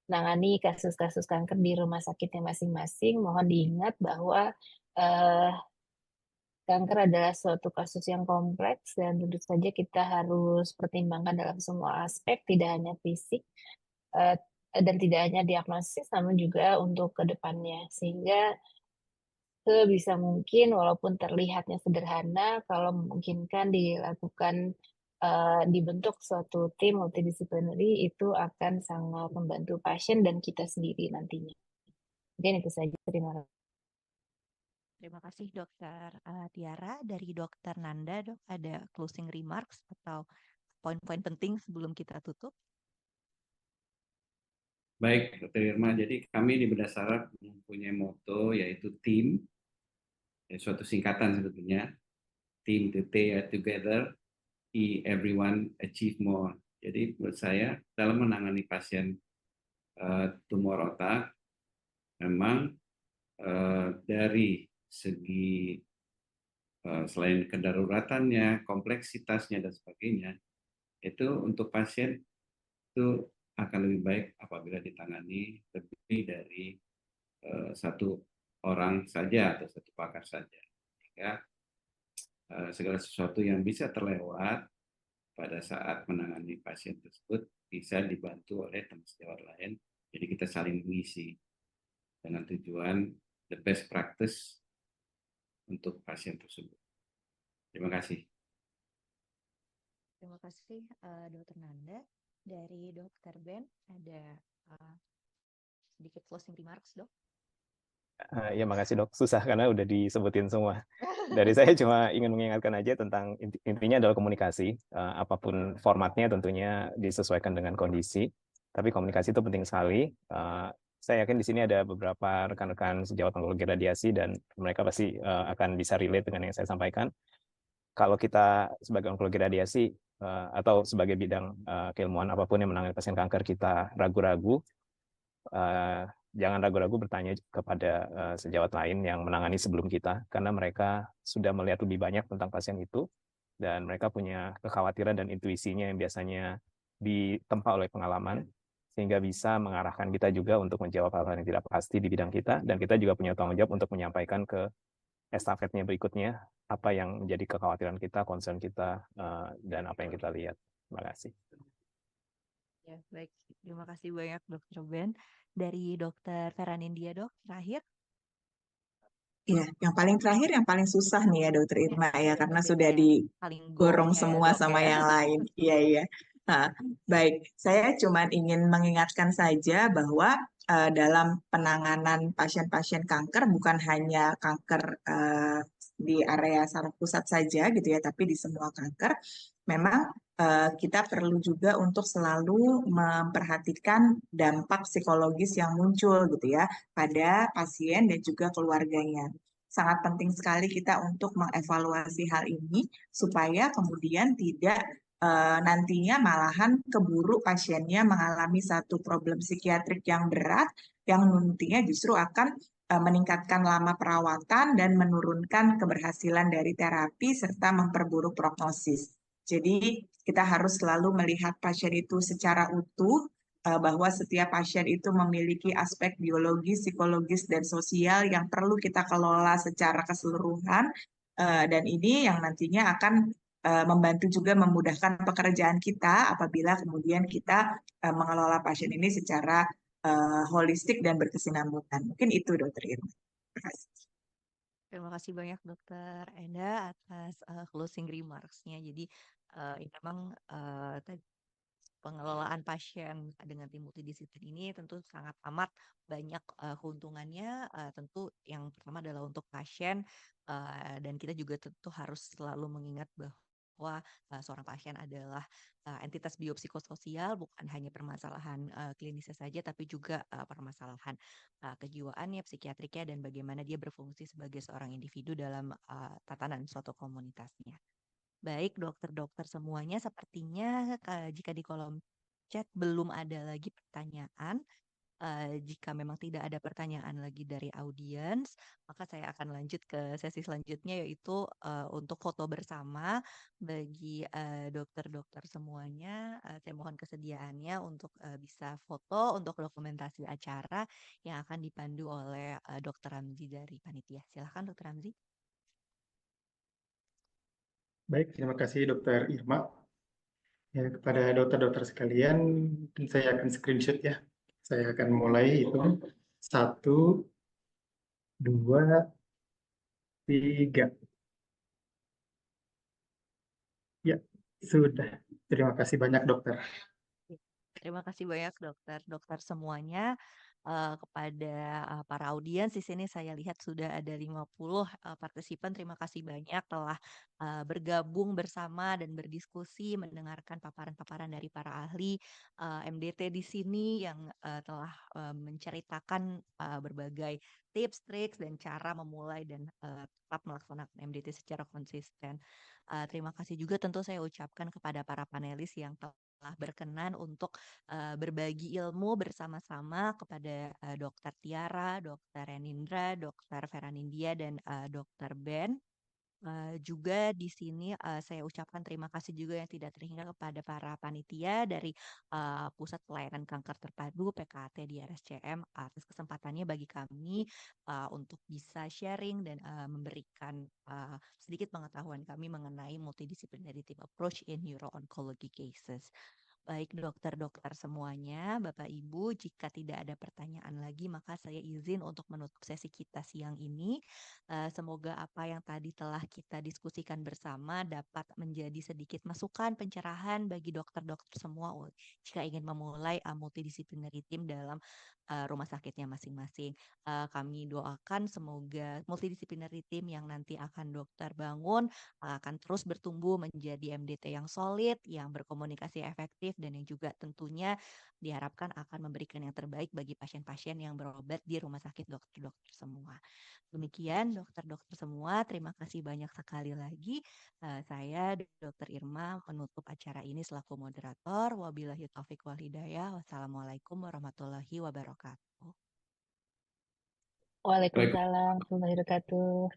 menangani kasus-kasus kanker di rumah sakitnya masing-masing, mohon diingat bahwa eh, kanker adalah suatu kasus yang kompleks dan tentu saja kita harus pertimbangkan dalam semua aspek, tidak hanya fisik eh, dan tidak hanya diagnosis, namun juga untuk ke depannya. Sehingga sebisa mungkin walaupun terlihatnya sederhana, kalau memungkinkan dilakukan dibentuk suatu tim multidisciplinary itu akan sangat membantu pasien dan kita sendiri nantinya. Mungkin itu saja. Terima kasih. Terima kasih dokter Tiara. Dari dokter Nanda dok, ada closing remarks atau poin-poin penting sebelum kita tutup? Baik, Dr. Irma. Jadi kami di Bedah Saraf mempunyai moto yaitu tim, suatu singkatan sebetulnya. Team to stay together, everyone achieve more. Jadi menurut saya dalam menangani pasien tumor otak, memang dari segi selain kedaruratannya, kompleksitasnya dan sebagainya, itu untuk pasien itu akan lebih baik apabila ditangani lebih dari satu orang saja atau satu pakar saja. Sehingga segala sesuatu yang bisa terlewat pada saat menangani pasien tersebut bisa dibantu oleh teman sejawat lain. Jadi kita saling mengisi dengan tujuan the best practice untuk pasien tersebut. Terima kasih. Terima kasih dokter Nanda. Dari dokter Ben ada sedikit closing remarks dok. Ya makasih dok, susah karena udah disebutin semua. Dari saya cuma ingin mengingatkan aja tentang intinya adalah komunikasi, apapun formatnya tentunya disesuaikan dengan kondisi, tapi komunikasi itu penting sekali. Saya yakin di sini ada beberapa rekan-rekan sejawat onkologi radiasi dan mereka pasti akan bisa relate dengan yang saya sampaikan. Kalau kita sebagai onkologi radiasi atau sebagai bidang keilmuan apapun yang menangani pasien kanker kita ragu-ragu, jangan ragu-ragu bertanya kepada sejawat lain yang menangani sebelum kita, karena mereka sudah melihat lebih banyak tentang pasien itu, dan mereka punya kekhawatiran dan intuisinya yang biasanya ditempa oleh pengalaman, sehingga bisa mengarahkan kita juga untuk menjawab hal-hal yang tidak pasti di bidang kita, dan kita juga punya tanggung jawab untuk menyampaikan ke estafetnya berikutnya, apa yang menjadi kekhawatiran kita, concern kita, dan apa yang kita lihat. Terima kasih. Ya, baik. Terima kasih banyak dokter Ben. Dari dokter Feranindia dok, terakhir. Iya, yang paling terakhir, yang paling susah nih ya Dokter Irma ya, karena sudah paling digorong goalnya ya semua dok sama ya. yang lain. Iya, iya. Nah, baik, saya cuma ingin mengingatkan saja bahwa dalam penanganan pasien-pasien kanker bukan hanya kanker di area saraf pusat saja gitu ya, tapi di semua kanker memang kita perlu juga untuk selalu memperhatikan dampak psikologis yang muncul gitu ya pada pasien dan juga keluarganya. Sangat penting sekali kita untuk mengevaluasi hal ini supaya kemudian tidak nantinya malahan keburu pasiennya mengalami satu problem psikiatrik yang berat yang nantinya justru akan meningkatkan lama perawatan dan menurunkan keberhasilan dari terapi serta memperburuk prognosis. Jadi kita harus selalu melihat pasien itu secara utuh, bahwa setiap pasien itu memiliki aspek biologis, psikologis, dan sosial yang perlu kita kelola secara keseluruhan, dan ini yang nantinya akan membantu juga memudahkan pekerjaan kita apabila kemudian kita mengelola pasien ini secara holistik dan berkesinambungan. Mungkin itu Dokter Irma. Terima kasih. Terima kasih banyak dokter Enda atas closing remarks-nya. Jadi memang pengelolaan pasien dengan tim multidisiplin ini tentu sangat amat banyak keuntungannya. Tentu yang pertama adalah untuk pasien, dan kita juga tentu harus selalu mengingat bahwa seorang pasien adalah entitas biopsikososial, bukan hanya permasalahan klinisnya saja, tapi juga permasalahan kejiwaannya, psikiatriknya, dan bagaimana dia berfungsi sebagai seorang individu dalam tatanan suatu komunitasnya. Baik, dokter-dokter semuanya, sepertinya jika di kolom chat belum ada lagi pertanyaan. Jika memang tidak ada pertanyaan lagi dari audiens, maka saya akan lanjut ke sesi selanjutnya, yaitu untuk foto bersama bagi dokter-dokter semuanya. Saya mohon kesediaannya untuk bisa foto untuk dokumentasi acara yang akan dipandu oleh Dr. Ramzi dari panitia. Silakan, Dr. Ramzi. Baik, terima kasih Dokter Irma. Ya, kepada dokter-dokter sekalian, mungkin saya akan screenshot ya. Saya akan mulai itu 1, 2, 3. Ya, sudah. Terima kasih banyak dokter. Terima kasih banyak dokter semuanya. Kepada para audiens di sini saya lihat sudah ada 50 partisipan. Terima kasih banyak telah bergabung bersama dan berdiskusi, mendengarkan paparan-paparan dari para ahli MDT di sini yang telah menceritakan berbagai tips, trik, dan cara memulai dan tetap melaksanakan MDT secara konsisten. Terima kasih juga tentu saya ucapkan kepada para panelis yang telah berkenan untuk berbagi ilmu bersama-sama kepada Dokter Tiara, Dokter Renindra, Dokter Feranindya, dan Dokter Ben. Juga di sini saya ucapkan terima kasih juga yang tidak terhingga kepada para panitia dari Pusat Pelayanan Kanker Terpadu PKT di RSCM atas kesempatannya bagi kami untuk bisa sharing dan memberikan sedikit pengetahuan kami mengenai multidisciplinary team approach in neuro-oncology cases. Baik dokter-dokter semuanya, Bapak Ibu, jika tidak ada pertanyaan lagi, maka saya izin untuk menutup sesi kita siang ini. Semoga apa yang tadi telah kita diskusikan bersama dapat menjadi sedikit masukan, pencerahan bagi dokter-dokter semua jika ingin memulai multidisciplinary team dalam rumah sakitnya masing-masing. Kami doakan semoga multidisciplinary team yang nanti akan dokter bangun akan terus bertumbuh menjadi MDT yang solid, yang berkomunikasi efektif, dan yang juga tentunya diharapkan akan memberikan yang terbaik bagi pasien-pasien yang berobat di rumah sakit dokter-dokter semua. Demikian dokter-dokter semua, terima kasih banyak sekali lagi. Saya Dr. Irma menutup acara ini selaku moderator. Wabillahi taufiq wal hidayah. Wassalamualaikum warahmatullahi wabarakatuh. Waalaikumsalam warahmatullahi wabarakatuh.